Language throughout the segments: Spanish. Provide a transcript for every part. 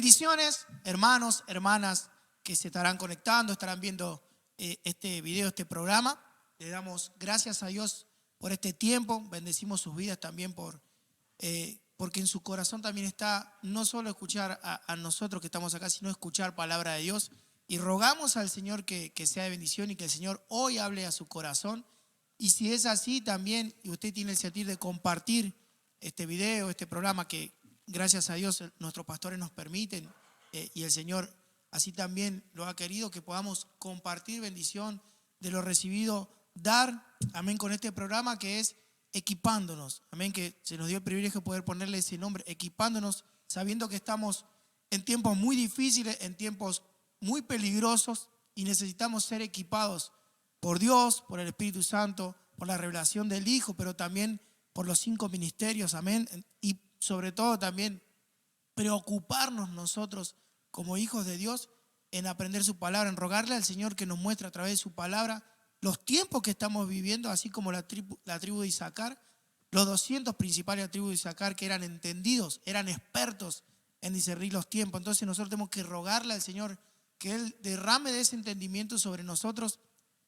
Bendiciones, hermanos, hermanas que se estarán conectando, estarán viendo este video, este programa. Le damos gracias a Dios por este tiempo. Bendecimos sus vidas también porque en su corazón también está no solo escuchar a nosotros que estamos acá, sino escuchar palabra de Dios. Y rogamos al Señor que sea de bendición y que el Señor hoy hable a su corazón. Y si es así también, y usted tiene el sentir de compartir este video, este programa que gracias a Dios nuestros pastores nos permiten y el Señor así también lo ha querido, que podamos compartir bendición de lo recibido, dar, amén, con este programa que es equipándonos, amén, que se nos dio el privilegio de poder ponerle ese nombre, equipándonos, sabiendo que estamos en tiempos muy difíciles, en tiempos muy peligrosos y necesitamos ser equipados por Dios, por el Espíritu Santo, por la revelación del Hijo, pero también por los 5 ministerios, amén, y sobre todo también preocuparnos nosotros como hijos de Dios en aprender su palabra, en rogarle al Señor que nos muestre a través de su palabra los tiempos que estamos viviendo, así como la tribu de Isaacar, los 200 principales de la tribu de Isaacar que eran entendidos, eran expertos en discernir los tiempos. Entonces nosotros tenemos que rogarle al Señor que Él derrame de ese entendimiento sobre nosotros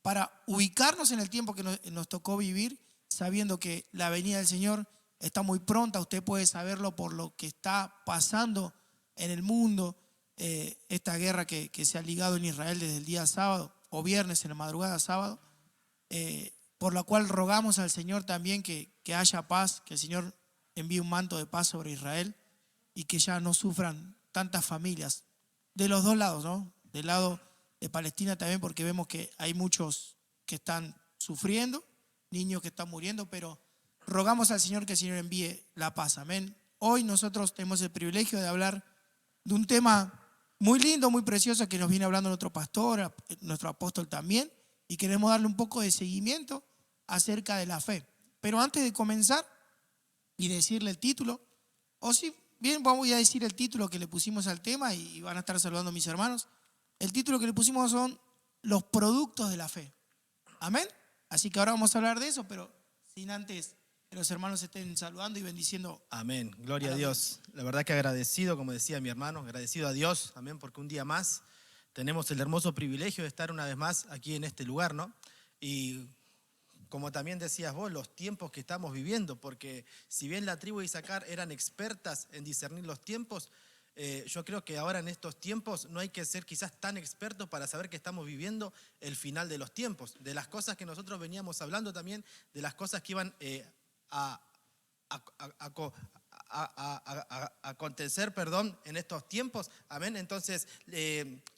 para ubicarnos en el tiempo que nos tocó vivir, sabiendo que la venida del Señor está muy pronta. Usted puede saberlo por lo que está pasando en el mundo, esta guerra que se ha ligado en Israel desde el día sábado o viernes en la madrugada sábado, por la cual rogamos al Señor también que haya paz, que el Señor envíe un manto de paz sobre Israel y que ya no sufran tantas familias de los dos lados, ¿no? Del lado de Palestina también, porque vemos que hay muchos que están sufriendo, niños que están muriendo, pero rogamos al Señor que el Señor envíe la paz, amén. Hoy nosotros tenemos el privilegio de hablar de un tema muy lindo, muy precioso que nos viene hablando nuestro pastor, nuestro apóstol también, y queremos darle un poco de seguimiento acerca de la fe. Pero antes de comenzar y decirle el título, o si bien voy a decir el título que le pusimos al tema y van a estar saludando a mis hermanos, el título que le pusimos son los productos de la fe. Amén. Así que ahora vamos a hablar de eso, pero sin antes que los hermanos estén saludando y bendiciendo. Amén, gloria a Dios. La verdad que agradecido, como decía mi hermano, agradecido a Dios, amén, porque un día más tenemos el hermoso privilegio de estar una vez más aquí en este lugar, ¿no? Y como también decías vos, los tiempos que estamos viviendo, porque si bien la tribu de Isaacar eran expertas en discernir los tiempos, yo creo que ahora en estos tiempos no hay que ser quizás tan expertos para saber que estamos viviendo el final de los tiempos, de las cosas que nosotros veníamos hablando también, de las cosas que iban a acontecer, en estos tiempos, amén. Entonces,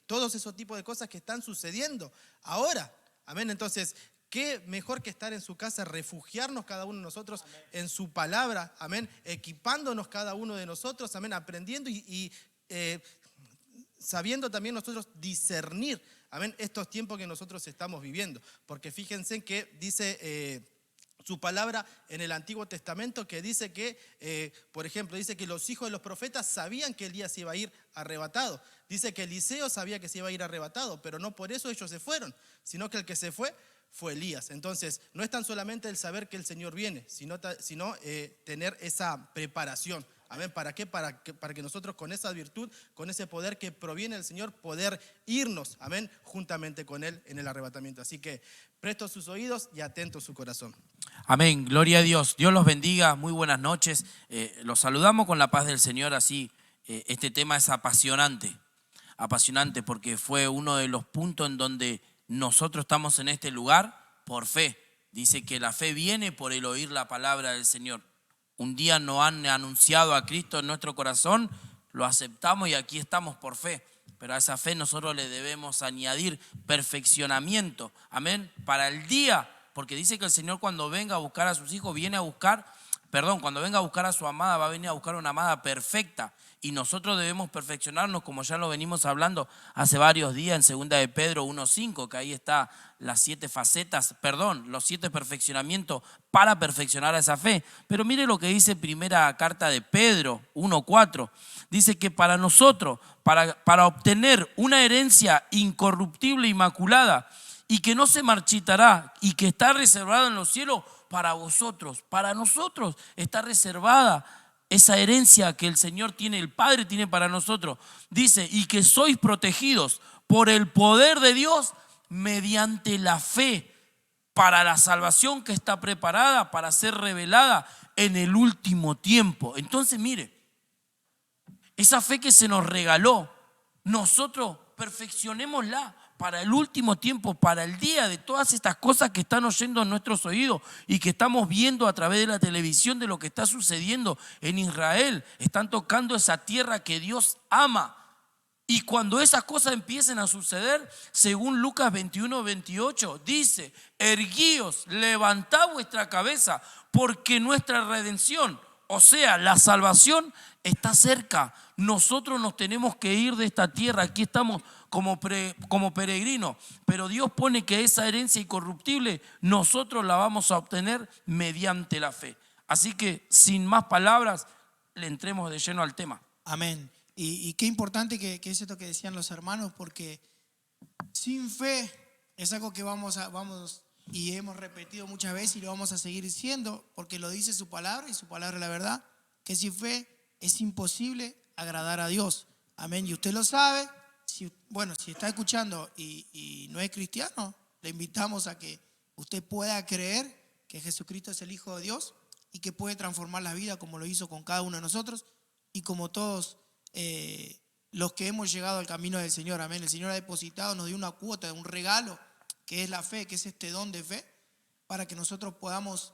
todos esos tipos de cosas que están sucediendo ahora, amén. Entonces, qué mejor que estar en su casa, refugiarnos cada uno de nosotros en su palabra, amén, equipándonos cada uno de nosotros, amén, aprendiendo y sabiendo también nosotros discernir, amén, estos tiempos que nosotros estamos viviendo. Porque fíjense que dice su palabra en el Antiguo Testamento que dice que, por ejemplo, dice que los hijos de los profetas sabían que Elías se iba a ir arrebatado. Dice que Eliseo sabía que se iba a ir arrebatado, pero no por eso ellos se fueron, sino que el que se fue Elías. Entonces, no es tan solamente el saber que el Señor viene, sino tener esa preparación. Amén. ¿Para qué? Para que nosotros con esa virtud, con ese poder que proviene del Señor, poder irnos, amén, juntamente con Él en el arrebatamiento. Así que presto sus oídos y atento su corazón. Amén, gloria a Dios. Dios los bendiga, muy buenas noches. Los saludamos con la paz del Señor, así este tema es apasionante porque fue uno de los puntos en donde nosotros estamos en este lugar por fe. Dice que la fe viene por el oír la palabra del Señor. Un día nos han anunciado a Cristo en nuestro corazón, lo aceptamos y aquí estamos por fe. Pero a esa fe nosotros le debemos añadir perfeccionamiento, amén, para el día, porque dice que el Señor cuando venga a buscar a sus hijos, cuando venga a buscar a su amada, va a venir a buscar una amada perfecta. Y nosotros debemos perfeccionarnos, como ya lo venimos hablando hace varios días en 2 de Pedro 1:5, que ahí está las 7 facetas, los 7 perfeccionamientos para perfeccionar a esa fe. Pero mire lo que dice primera carta de Pedro 1:4. Dice que para nosotros, para obtener una herencia incorruptible, inmaculada, y que no se marchitará, y que está reservada en los cielos para vosotros, para nosotros está reservada esa herencia que el Señor tiene, el Padre tiene para nosotros. Dice, y que sois protegidos por el poder de Dios mediante la fe para la salvación que está preparada para ser revelada en el último tiempo. Entonces, mire, esa fe que se nos regaló, nosotros perfeccionémosla para el último tiempo, para el día de todas estas cosas que están oyendo en nuestros oídos y que estamos viendo a través de la televisión de lo que está sucediendo en Israel. Están tocando esa tierra que Dios ama. Y cuando esas cosas empiecen a suceder, según Lucas 21:28, dice, erguíos, levantad vuestra cabeza, porque nuestra redención, o sea, la salvación, está cerca. Nosotros nos tenemos que ir de esta tierra. Aquí estamos como peregrinos, pero Dios pone que esa herencia incorruptible nosotros la vamos a obtener mediante la fe. Así que sin más palabras, le entremos de lleno al tema. Amén. Y qué importante que es esto que decían los hermanos, porque sin fe es algo que vamos y hemos repetido muchas veces y lo vamos a seguir diciendo, porque lo dice su palabra y su palabra es la verdad, que sin fe es imposible agradar a Dios. Amén. Y usted lo sabe. Si está escuchando y no es cristiano, le invitamos a que usted pueda creer que Jesucristo es el Hijo de Dios y que puede transformar la vida como lo hizo con cada uno de nosotros y como todos los que hemos llegado al camino del Señor. Amén. El Señor ha depositado, nos dio una cuota, un regalo, que es la fe, que es este don de fe, para que nosotros podamos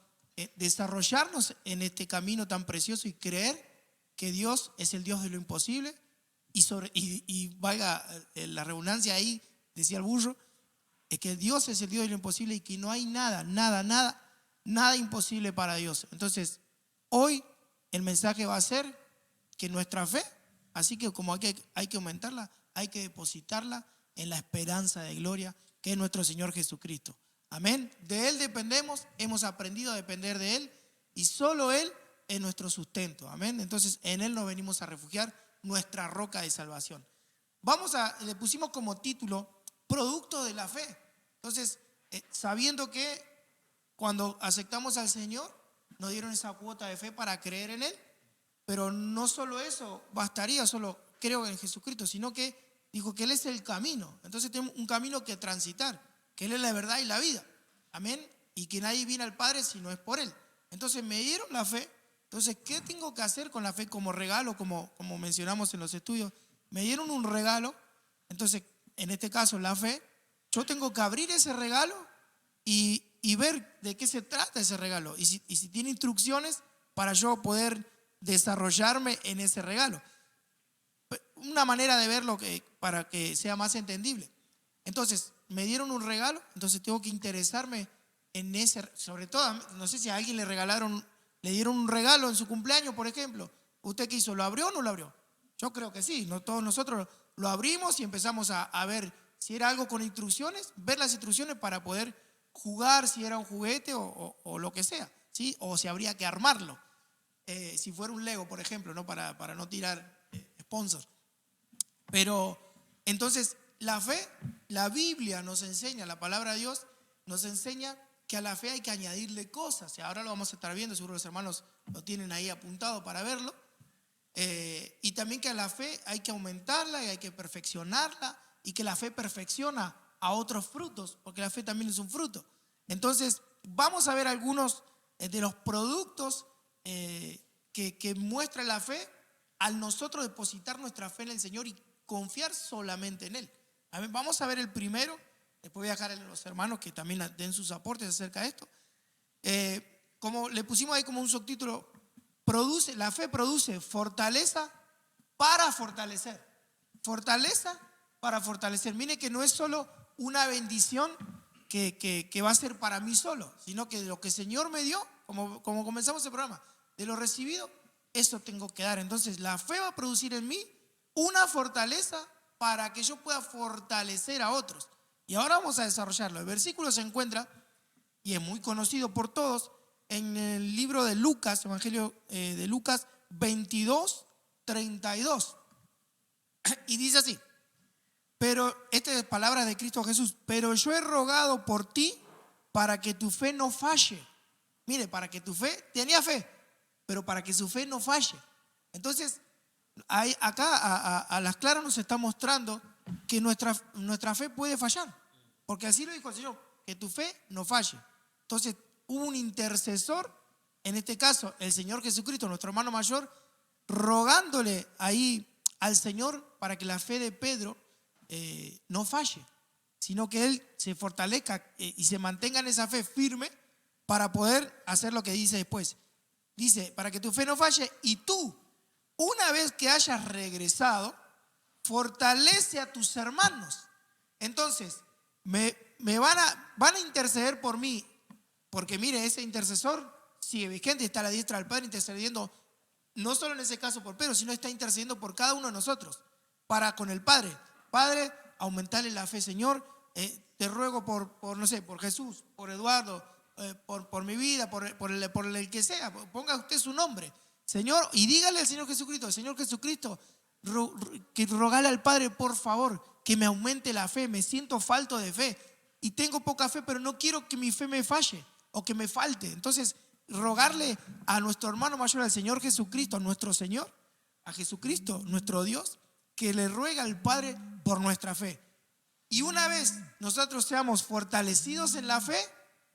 desarrollarnos en este camino tan precioso y creer que Dios es el Dios de lo imposible. Y valga la redundancia ahí, decía el burro, es que Dios es el Dios de lo imposible y que no hay nada imposible para Dios. Entonces, hoy el mensaje va a ser que nuestra fe, así que como hay que aumentarla, hay que depositarla en la esperanza de gloria que es nuestro Señor Jesucristo. Amén. De Él dependemos, hemos aprendido a depender de Él y solo Él es nuestro sustento. Amén. Entonces, en Él nos venimos a refugiar, nuestra roca de salvación. Le pusimos como título, producto de la fe. Entonces, sabiendo que cuando aceptamos al Señor, nos dieron esa cuota de fe para creer en Él, pero no solo eso bastaría, solo creo en Jesucristo, sino que dijo que Él es el camino. Entonces tenemos un camino que transitar, que Él es la verdad y la vida. Amén. Y que nadie viene al Padre si no es por Él. Entonces me dieron la fe. Entonces, ¿qué tengo que hacer con la fe como regalo? Como mencionamos en los estudios, me dieron un regalo. Entonces, en este caso, la fe, yo tengo que abrir ese regalo y ver de qué se trata ese regalo. Y si tiene instrucciones para yo poder desarrollarme en ese regalo. Una manera de verlo para que sea más entendible. Entonces, me dieron un regalo, entonces tengo que interesarme en ese, sobre todo, no sé si a alguien le dieron un regalo en su cumpleaños, por ejemplo. ¿Usted qué hizo? ¿Lo abrió o no lo abrió? Yo creo que sí. Todos nosotros lo abrimos y empezamos a ver si era algo con instrucciones, ver las instrucciones para poder jugar, si era un juguete o lo que sea, ¿sí? O si habría que armarlo. Si fuera un Lego, por ejemplo, ¿no? Para no tirar sponsors. Pero entonces la fe, la Biblia nos enseña, la palabra de Dios nos enseña que a la fe hay que añadirle cosas. Y ahora lo vamos a estar viendo, seguro los hermanos lo tienen ahí apuntado para verlo. Y también que a la fe hay que aumentarla y hay que perfeccionarla, y que la fe perfecciona a otros frutos, porque la fe también es un fruto. Entonces vamos a ver algunos de los productos que muestra la fe al nosotros depositar nuestra fe en el Señor y confiar solamente en Él. Vamos a ver el primero. Después voy a dejar a los hermanos que también den sus aportes acerca de esto. Como le pusimos ahí como un subtítulo, la fe produce fortaleza para fortalecer. Fortaleza para fortalecer. Mire que no es solo una bendición que va a ser para mí solo, sino que de lo que el Señor me dio, como comenzamos el programa, de lo recibido, eso tengo que dar. Entonces la fe va a producir en mí una fortaleza para que yo pueda fortalecer a otros. Y ahora vamos a desarrollarlo. El versículo se encuentra, y es muy conocido por todos, en el libro de Lucas, Evangelio de Lucas 22:32. Y dice así, pero esta es palabra de Cristo Jesús, pero yo he rogado por ti para que tu fe no falle. Mire, para que tu fe, tenía fe, pero para que su fe no falle. Entonces, acá a las claras nos está mostrando que nuestra fe puede fallar, porque así lo dijo el Señor, que tu fe no falle. Entonces, hubo un intercesor, en este caso el Señor Jesucristo, nuestro hermano mayor, rogándole ahí al Señor para que la fe de Pedro no falle, sino que él se fortalezca y se mantenga en esa fe firme para poder hacer lo que dice después. Dice, para que tu fe no falle, y tú, una vez que hayas regresado, fortalece a tus hermanos. Entonces, me van a interceder por mí, porque mire, ese intercesor sigue vigente, está a la diestra del Padre intercediendo, no solo en ese caso por Pedro, sino está intercediendo por cada uno de nosotros, para con el Padre. Padre, aumentarle la fe, Señor, te ruego no sé, por Jesús, por Eduardo, por mi vida, por el que sea, ponga usted su nombre, Señor, y dígale al Señor Jesucristo, que rogale al Padre, por favor, que me aumente la fe, me siento falto de fe, y tengo poca fe, pero no quiero que mi fe me falle, o que me falte. Entonces, rogarle a nuestro hermano mayor, al Señor Jesucristo, a nuestro Señor, a Jesucristo, nuestro Dios, que le ruega al Padre por nuestra fe. Y una vez nosotros seamos fortalecidos en la fe,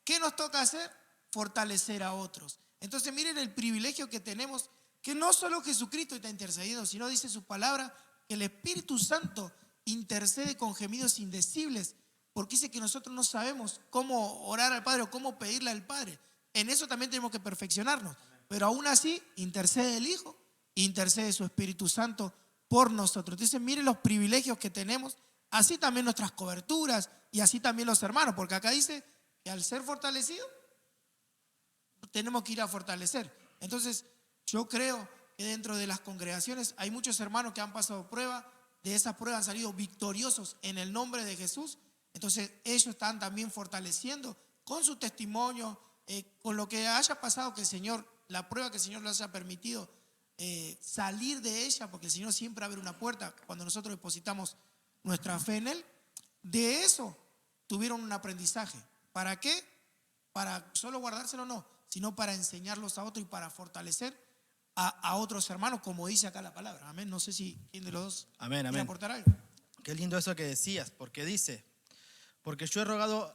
¿qué nos toca hacer? Fortalecer a otros. Entonces miren el privilegio que tenemos, que no solo Jesucristo está intercediendo, sino dice su palabra, que el Espíritu Santo intercede con gemidos indecibles, porque dice que nosotros no sabemos cómo orar al Padre o cómo pedirle al Padre. En eso también tenemos que perfeccionarnos, pero aún así intercede el Hijo, intercede su Espíritu Santo por nosotros. Entonces miren los privilegios que tenemos, así también nuestras coberturas y así también los hermanos, porque acá dice que al ser fortalecido tenemos que ir a fortalecer. Entonces yo creo que dentro de las congregaciones hay muchos hermanos que han pasado prueba, de esas pruebas han salido victoriosos en el nombre de Jesús. Entonces ellos están también fortaleciendo con su testimonio, con lo que haya pasado, que el Señor, la prueba que el Señor les haya permitido salir de ella, porque el Señor siempre abre una puerta cuando nosotros depositamos nuestra fe en Él. De eso tuvieron un aprendizaje. ¿Para qué? Para solo guardárselo, no, sino para enseñarlos a otros y para fortalecer a otros hermanos, como dice acá la palabra. Amén. No sé si quién de los dos quiere aportar algo. Qué lindo eso que decías, porque dice, porque yo he rogado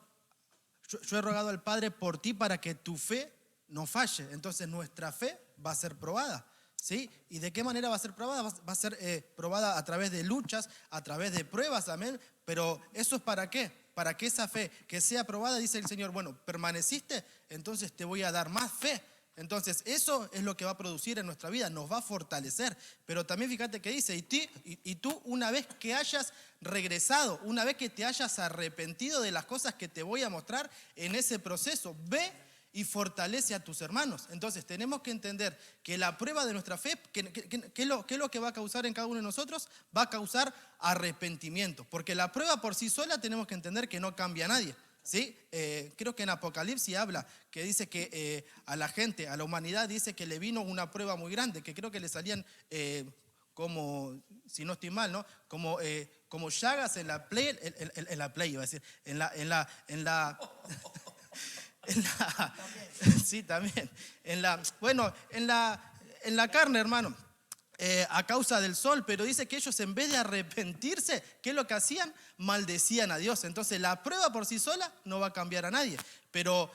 al Padre por ti para que tu fe no falle. Entonces nuestra fe va a ser probada, ¿sí? ¿Y de qué manera va a ser probada? Va a ser probada a través de luchas, a través de pruebas, amén. Pero ¿eso es para qué? Para que esa fe que sea probada, dice el Señor, bueno, permaneciste, entonces te voy a dar más fe. Entonces eso es lo que va a producir en nuestra vida, nos va a fortalecer. Pero también fíjate que dice, y tú una vez que hayas regresado, una vez que te hayas arrepentido de las cosas que te voy a mostrar en ese proceso, ve y fortalece a tus hermanos. Entonces tenemos que entender que la prueba de nuestra fe, ¿qué es lo que va a causar en cada uno de nosotros? Va a causar arrepentimiento, porque la prueba por sí sola tenemos que entender que no cambia a nadie, ¿sí? Creo que en Apocalipsis habla que dice que a la gente, a la humanidad, dice que le vino una prueba muy grande, que creo que le salían como, si no estoy mal, ¿no? Como llagas en la play, iba a decir, sí, también. En la carne, hermano, a causa del sol, pero dice que ellos en vez de arrepentirse, ¿qué es lo que hacían? Maldecían a Dios. Entonces la prueba por sí sola no va a cambiar a nadie, pero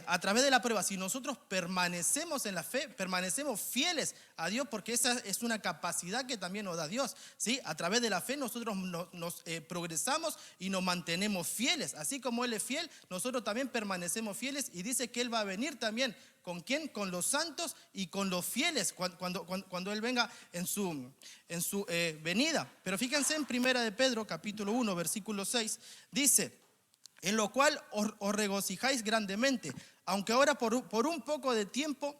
a través de la prueba, si nosotros permanecemos en la fe, permanecemos fieles a Dios, porque esa es una capacidad que también nos da Dios, ¿sí? A través de la fe nosotros nos progresamos y nos mantenemos fieles. Así como Él es fiel, nosotros también permanecemos fieles, y dice que Él va a venir también. ¿Con quién? Con los santos y con los fieles cuando Él venga en su venida. Pero fíjense en 1 de Pedro capítulo 1 versículo 6, dice: en lo cual os regocijáis grandemente, aunque ahora por un poco de tiempo,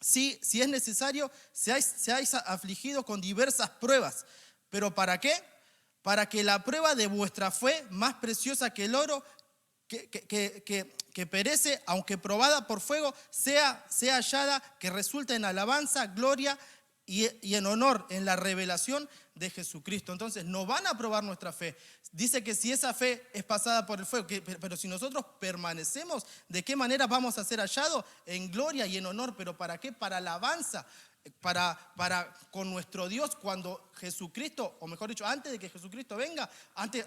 si es necesario, seáis afligidos con diversas pruebas. ¿Pero para qué? Para que la prueba de vuestra fe, más preciosa que el oro, que perece, aunque probada por fuego, sea hallada, que resulte en alabanza, gloria y en honor, en la revelación de Jesucristo. Entonces no van a probar nuestra fe. Dice que si esa fe es pasada por el fuego, pero si nosotros permanecemos, ¿de qué manera vamos a ser hallados? En gloria y en honor. ¿Pero para qué? Para alabanza. Para con nuestro Dios cuando Jesucristo, o mejor dicho, antes de que Jesucristo venga, antes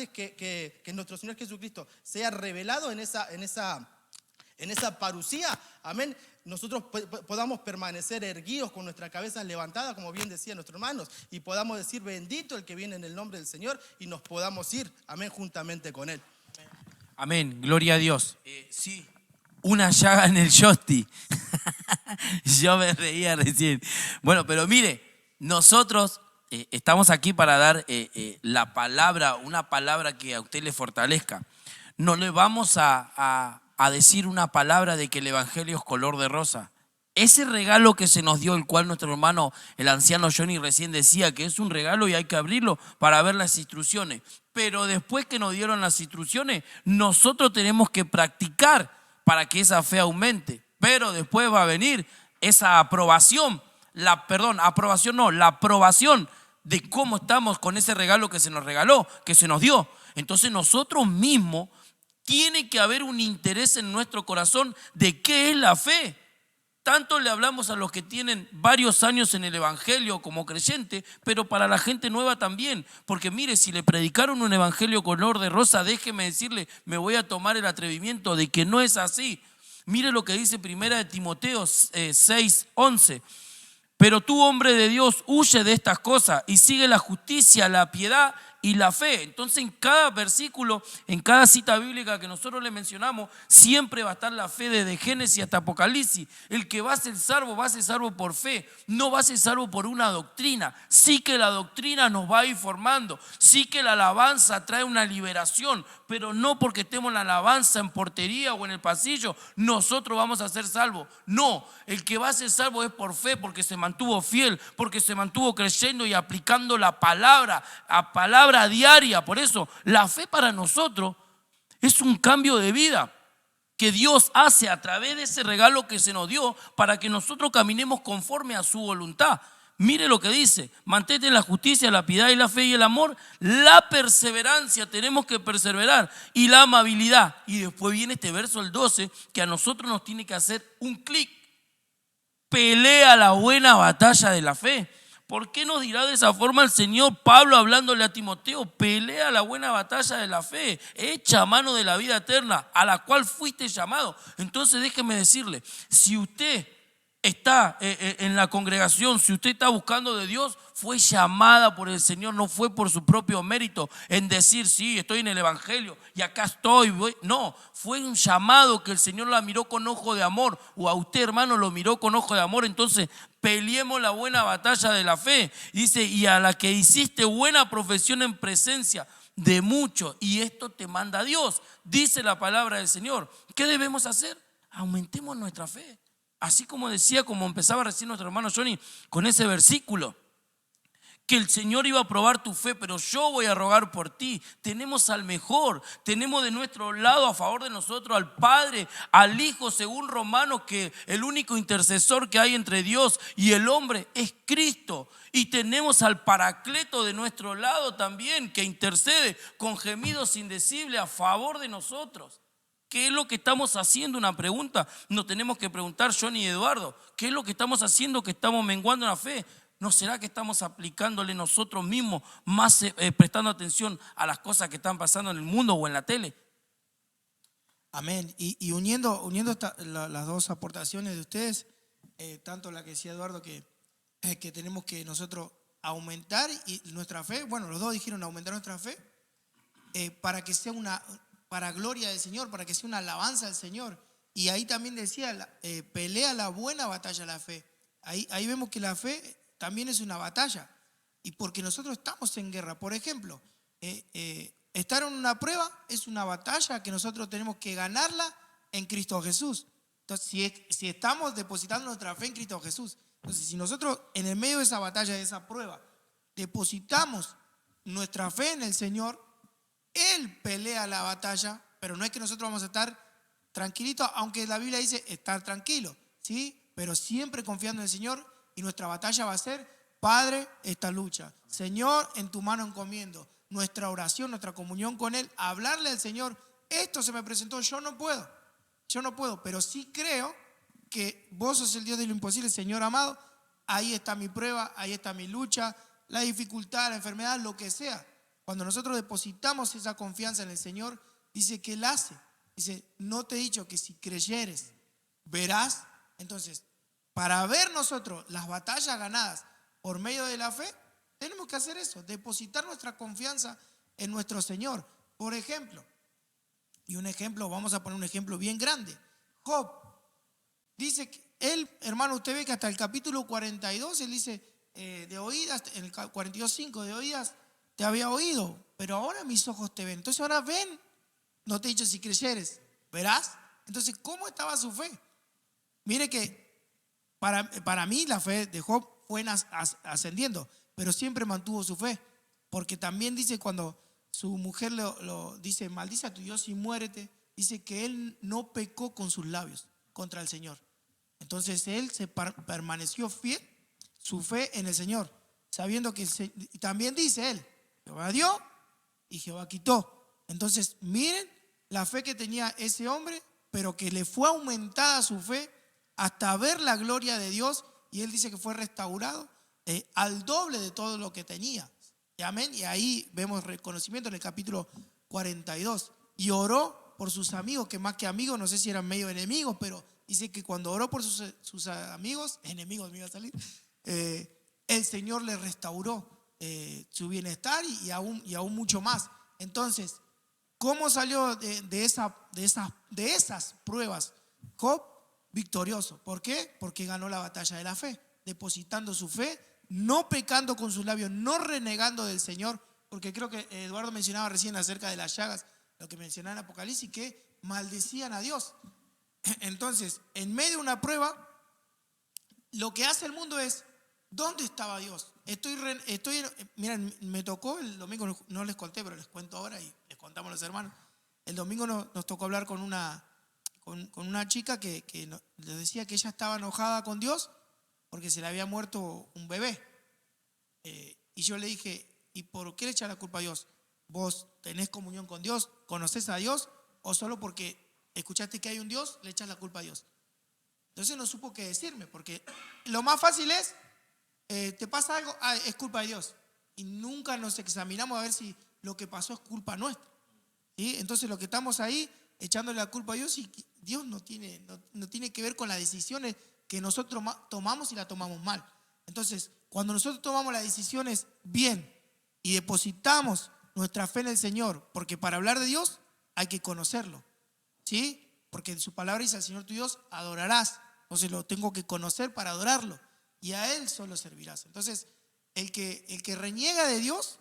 que nuestro Señor Jesucristo sea revelado en esa parusía, amén, nosotros podamos permanecer erguidos con nuestras cabezas levantadas, como bien decían nuestros hermanos, y podamos decir bendito el que viene en el nombre del Señor, y nos podamos ir, amén, juntamente con Él. Amén, gloria a Dios. Sí, una llaga en el yosti. Yo me reía recién. Bueno, pero mire, nosotros estamos aquí para dar la palabra, una palabra que a usted le fortalezca. No le vamos a decir una palabra de que el evangelio es color de rosa. Ese regalo que se nos dio, el cual nuestro hermano, el anciano Johnny, recién decía que es un regalo y hay que abrirlo para ver las instrucciones. Pero después que nos dieron las instrucciones, nosotros tenemos que practicar para que esa fe aumente. Pero después va a venir esa aprobación, la aprobación de cómo estamos con ese regalo que se nos regaló, que se nos dio. Entonces nosotros mismos tiene que haber un interés en nuestro corazón de qué es la fe. Tanto le hablamos a los que tienen varios años en el evangelio como creyente, pero para la gente nueva también. Porque mire, si le predicaron un evangelio color de rosa, déjeme decirle, me voy a tomar el atrevimiento de que no es así. Mire lo que dice 1 Timoteo 6:11. Pero tú, hombre de Dios, huye de estas cosas y sigue la justicia, la piedad y la fe. Entonces, en cada versículo, en cada cita bíblica que nosotros le mencionamos, siempre va a estar la fe desde Génesis hasta Apocalipsis. El que va a ser salvo por fe, no va a ser salvo por una doctrina. Sí que la doctrina nos va a ir formando, sí que la alabanza trae una liberación, pero no porque estemos en la alabanza en portería o en el pasillo, nosotros vamos a ser salvos. No, el que va a ser salvo es por fe, porque se mantuvo fiel, porque se mantuvo creyendo y aplicando la palabra, a palabra diaria. Por eso la fe para nosotros es un cambio de vida que Dios hace a través de ese regalo que se nos dio para que nosotros caminemos conforme a su voluntad. Mire lo que dice: mantente en la justicia, la piedad y la fe y el amor, la perseverancia, tenemos que perseverar, y la amabilidad. Y después viene este verso, el 12, que a nosotros nos tiene que hacer un clic. Pelea la buena batalla de la fe. ¿Por qué nos dirá de esa forma el Señor Pablo hablándole a Timoteo? Pelea la buena batalla de la fe, echa mano de la vida eterna a la cual fuiste llamado. Entonces déjeme decirle, si usted está en la congregación, si usted está buscando de Dios, fue llamada por el Señor, no fue por su propio mérito en decir, sí, estoy en el evangelio y acá estoy. No, fue un llamado que el Señor la miró con ojo de amor, o a usted, hermano, lo miró con ojo de amor. Entonces peleemos la buena batalla de la fe. Dice, y a la que hiciste buena profesión en presencia de muchos, y esto te manda Dios, dice la palabra del Señor. ¿Qué debemos hacer? Aumentemos nuestra fe. Así como decía, como empezaba recién nuestro hermano Johnny con ese versículo, que el Señor iba a probar tu fe, pero yo voy a rogar por ti. Tenemos al mejor, tenemos de nuestro lado, a favor de nosotros, al Padre, al Hijo, según Romanos, que el único intercesor que hay entre Dios y el hombre es Cristo. Y tenemos al Paracleto de nuestro lado también, que intercede con gemidos indecibles a favor de nosotros. ¿Qué es lo que estamos haciendo? Una pregunta nos tenemos que preguntar, Johnny y Eduardo. ¿Qué es lo que estamos haciendo que estamos menguando en la fe? ¿No será que estamos aplicándole nosotros mismos más, prestando atención a las cosas que están pasando en el mundo o en la tele? Amén. Y uniendo las dos aportaciones de ustedes, tanto la que decía Eduardo, que tenemos que nosotros aumentar y nuestra fe, bueno, los dos dijeron aumentar nuestra fe, para que sea para gloria del Señor, para que sea una alabanza al Señor. Y ahí también decía, pelea la buena batalla de la fe. Ahí vemos que la fe también es una batalla. Y porque nosotros estamos en guerra. Por ejemplo, estar en una prueba es una batalla que nosotros tenemos que ganarla en Cristo Jesús. Entonces, si estamos depositando nuestra fe en Cristo Jesús, entonces si nosotros en el medio de esa batalla, de esa prueba, depositamos nuestra fe en el Señor, Él pelea la batalla, pero no es que nosotros vamos a estar tranquilitos, aunque la Biblia dice estar tranquilo, ¿sí? Pero siempre confiando en el Señor, y nuestra batalla va a ser Padre, esta lucha. Señor, en tu mano encomiendo nuestra oración, nuestra comunión con Él, hablarle al Señor, esto se me presentó, yo no puedo, pero sí creo que vos sos el Dios de lo imposible, Señor amado, ahí está mi prueba, ahí está mi lucha, la dificultad, la enfermedad, lo que sea. Cuando nosotros depositamos esa confianza en el Señor, dice que Él hace. Dice, no te he dicho que si creyeres, verás. Entonces, para ver nosotros las batallas ganadas por medio de la fe, tenemos que hacer eso, depositar nuestra confianza en nuestro Señor. Por ejemplo, vamos a poner un ejemplo bien grande. Job dice que él, hermano, usted ve que hasta el capítulo 42, él dice, de oídas, en el 42:5, de oídas te había oído, pero ahora mis ojos te ven. Entonces ahora ven, no te he dicho si creyeres, verás. Entonces, ¿cómo estaba su fe? Mire que para mí la fe de Job fue ascendiendo, pero siempre mantuvo su fe, porque también dice cuando su mujer lo dice, maldice a tu Dios y muérete, dice que él no pecó con sus labios contra el Señor. Entonces él permaneció fiel, su fe en el Señor, sabiendo que y también dice él, Jehová dio y Jehová quitó. Entonces miren la fe que tenía ese hombre, pero que le fue aumentada su fe hasta ver la gloria de Dios, y él dice que fue restaurado al doble de todo lo que tenía. Y amén. Y ahí vemos reconocimiento en el capítulo 42. Y oró por sus amigos, que más que amigos, no sé si eran medio enemigos, pero dice que cuando oró por sus amigos, enemigos me iba a salir, el Señor le restauró su bienestar y aún mucho más. Entonces, ¿cómo salió de esas pruebas Job? Victorioso. ¿Por qué? Porque ganó la batalla de la fe, depositando su fe, no pecando con sus labios, no renegando del Señor, porque creo que Eduardo mencionaba recién acerca de las llagas, lo que mencionaba en Apocalipsis, que maldecían a Dios. Entonces, en medio de una prueba, lo que hace el mundo es, ¿dónde estaba Dios? Miren, me tocó el domingo, no les conté, pero les cuento ahora y les contamos a los hermanos. El domingo nos tocó hablar con una chica que les decía que ella estaba enojada con Dios porque se le había muerto un bebé. Y yo le dije, ¿y por qué le echas la culpa a Dios? ¿Vos tenés comunión con Dios? ¿Conocés a Dios? ¿O solo porque escuchaste que hay un Dios, le echas la culpa a Dios? Entonces no supo qué decirme, porque lo más fácil es, ¿te pasa algo? Es culpa de Dios. Y nunca nos examinamos a ver si lo que pasó es culpa nuestra. ¿Sí? Entonces lo que estamos ahí, echándole la culpa a Dios, y Dios no tiene que ver con las decisiones que nosotros tomamos y las tomamos mal. Entonces, cuando nosotros tomamos las decisiones bien y depositamos nuestra fe en el Señor, porque para hablar de Dios hay que conocerlo, ¿sí? Porque en su palabra dice, al Señor tu Dios adorarás. Entonces lo tengo que conocer para adorarlo, y a Él solo servirás. Entonces, el que reniega de Dios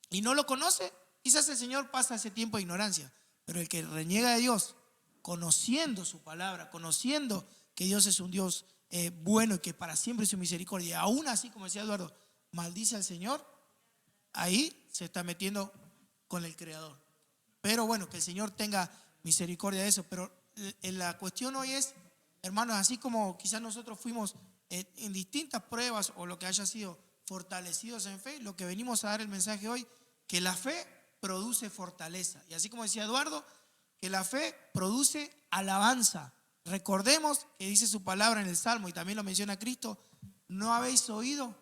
y no lo conoce, quizás el Señor pasa ese tiempo de ignorancia. Pero el que reniega de Dios, conociendo su palabra, conociendo que Dios es un Dios bueno y que para siempre es su misericordia, y aún así, como decía Eduardo, maldice al Señor, ahí se está metiendo con el Creador. Pero bueno, que el Señor tenga misericordia de eso. Pero la cuestión hoy es, hermanos, así como quizás nosotros fuimos en distintas pruebas o lo que haya sido fortalecidos en fe, lo que venimos a dar el mensaje hoy, que la fe produce fortaleza. Y así como decía Eduardo, que la fe produce alabanza. Recordemos que dice su palabra en el Salmo, y también lo menciona Cristo, ¿no habéis oído?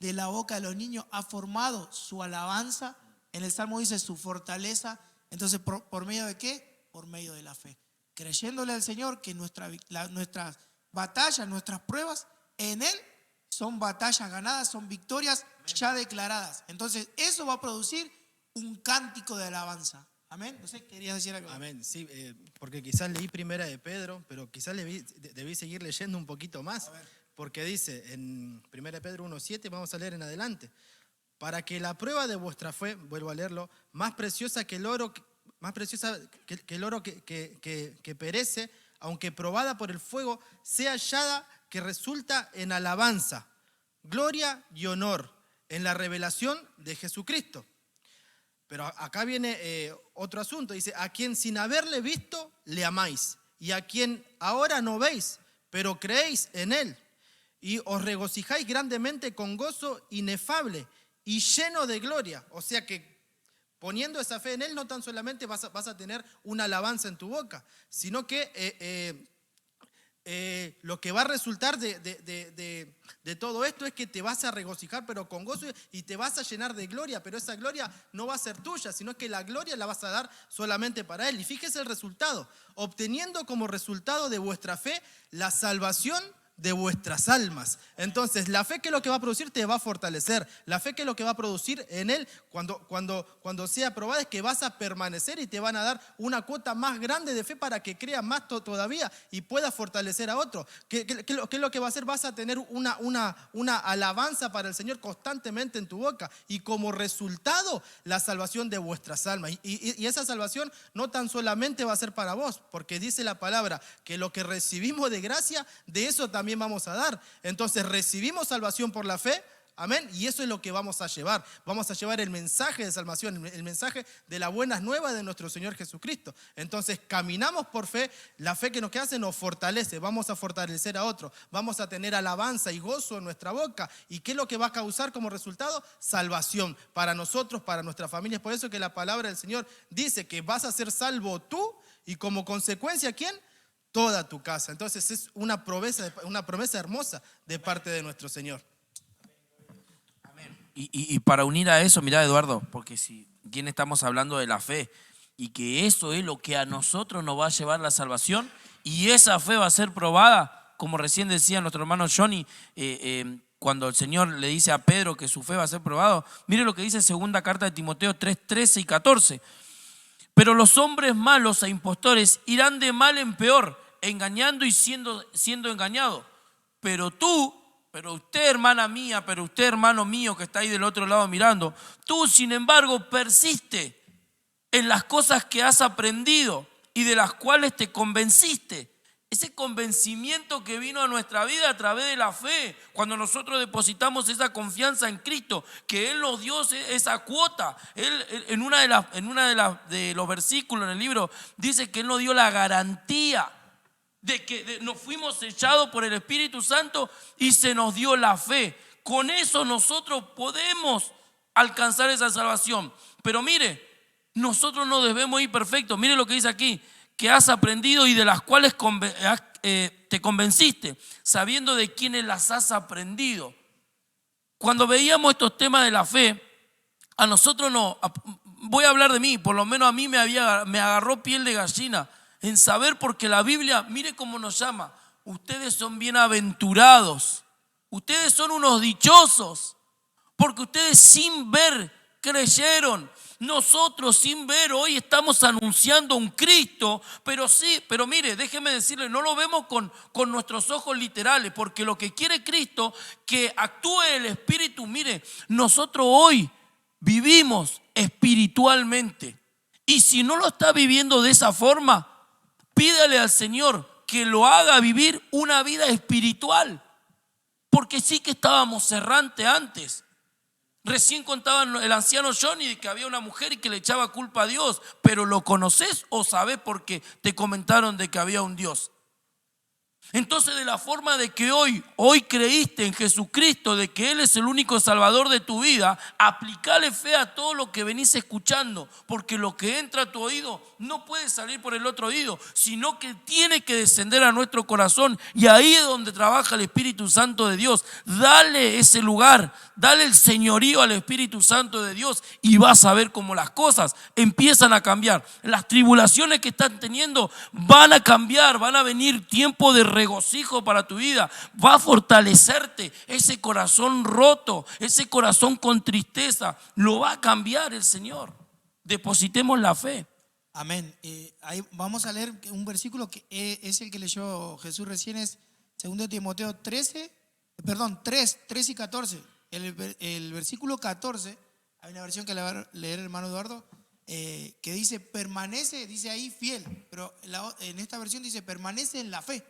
De la boca de los niños ha formado su alabanza. En el Salmo dice su fortaleza. Entonces, ¿por medio de qué? Por medio de la fe. Creyéndole al Señor que nuestras batallas, nuestras pruebas, en Él son batallas ganadas, son victorias ya declaradas. Entonces, eso va a producir un cántico de alabanza. Amén. No sé, querías decir algo. Amén, sí, porque quizás leí Primera de Pedro, pero quizás debí seguir leyendo un poquito más, porque dice en Primera de Pedro 1:7, vamos a leer en adelante, para que la prueba de vuestra fe, vuelvo a leerlo, más preciosa que el oro, que perece, aunque probada por el fuego, sea hallada que resulta en alabanza, gloria y honor en la revelación de Jesucristo. Pero acá viene otro asunto, dice, a quien sin haberle visto le amáis, y a quien ahora no veis, pero creéis en él, y os regocijáis grandemente con gozo inefable y lleno de gloria. O sea que poniendo esa fe en Él, no tan solamente vas a tener una alabanza en tu boca, sino que lo que va a resultar de todo esto es que te vas a regocijar, pero con gozo, y te vas a llenar de gloria, pero esa gloria no va a ser tuya, sino que la gloria la vas a dar solamente para Él. Y fíjese el resultado: obteniendo como resultado de vuestra fe la salvación de vuestras almas. Entonces, la fe, que es lo que va a producir, te va a fortalecer. La fe, que es lo que va a producir en Él cuando sea aprobada, es que vas a permanecer y te van a dar una cuota más grande de fe para que creas más todavía y puedas fortalecer a otro. ¿Qué es lo que va a hacer? Vas a tener una alabanza para el Señor constantemente en tu boca, y como resultado, la salvación de vuestras almas. Y esa salvación no tan solamente va a ser para vos, porque dice la palabra que lo que recibimos de gracia, de eso también vamos a dar. Entonces recibimos salvación por la fe, amén, y eso es lo que vamos a llevar. Vamos a llevar el mensaje de salvación, el mensaje de las buenas nuevas de nuestro Señor Jesucristo. Entonces caminamos por fe. La fe, que hace, nos fortalece. Vamos a fortalecer a otro, vamos a tener alabanza y gozo en nuestra boca. ¿Y qué es lo que va a causar como resultado? Salvación para nosotros, para nuestras familias. Por eso que la palabra del Señor dice que vas a ser salvo tú, y como consecuencia, ¿quién? Toda tu casa. Entonces es una promesa hermosa de parte de nuestro Señor. Y para unir a eso, mirá, Eduardo, porque si bien estamos hablando de la fe, y que eso es lo que a nosotros nos va a llevar la salvación, y esa fe va a ser probada, como recién decía nuestro hermano Johnny, cuando el Señor le dice a Pedro que su fe va a ser probado. Mire lo que dice segunda carta de Timoteo 3, 13 y 14. Pero los hombres malos e impostores irán de mal en peor, engañando y siendo engañados. Pero usted, hermana mía, pero usted, hermano mío, que está ahí del otro lado mirando, tú, sin embargo, persiste en las cosas que has aprendido y de las cuales te convenciste. Ese convencimiento que vino a nuestra vida a través de la fe, cuando nosotros depositamos esa confianza en Cristo, que Él nos dio esa cuota. Él, en una de los versículos en el libro, dice que Él nos dio la garantía de que nos fuimos sellados por el Espíritu Santo y se nos dio la fe. Con eso nosotros podemos alcanzar esa salvación. Pero mire, nosotros no debemos ir perfectos. Mire lo que dice aquí: que has aprendido y de las cuales te convenciste, sabiendo de quiénes las has aprendido. Cuando veíamos estos temas de la fe, a nosotros no, voy a hablar de mí, por lo menos a mí me agarró piel de gallina en saber, porque la Biblia, mire cómo nos llama: ustedes son bienaventurados, ustedes son unos dichosos, porque ustedes sin ver creyeron. Nosotros sin ver hoy estamos anunciando un Cristo, pero mire, déjeme decirle, no lo vemos con nuestros ojos literales, porque lo que quiere Cristo, que actúe el Espíritu. Mire, nosotros hoy vivimos espiritualmente, y si no lo está viviendo de esa forma, pídale al Señor que lo haga vivir una vida espiritual, porque sí que estábamos errantes antes. Recién contaba el anciano Johnny de que había una mujer y que le echaba culpa a Dios. Pero ¿lo conoces o sabes porque te comentaron de que había un Dios? Entonces, de la forma de que hoy creíste en Jesucristo, de que Él es el único salvador de tu vida, aplicale fe a todo lo que venís escuchando, porque lo que entra a tu oído no puede salir por el otro oído, sino que tiene que descender a nuestro corazón, y ahí es donde trabaja el Espíritu Santo de Dios. Dale ese lugar, dale el señorío al Espíritu Santo de Dios, y vas a ver cómo las cosas empiezan a cambiar. Las tribulaciones que están teniendo van a cambiar, van a venir tiempos de regocijo para tu vida. Va a fortalecerte ese corazón roto, ese corazón con tristeza, lo va a cambiar el Señor. Depositemos la fe. Amén. Ahí vamos a leer un versículo que es el que leyó Jesús recién, es 2 Timoteo 3 y 14. El versículo 14, hay una versión que le va a leer el hermano Eduardo, que dice permanece, dice ahí fiel, pero en esta versión dice permanece en la fe.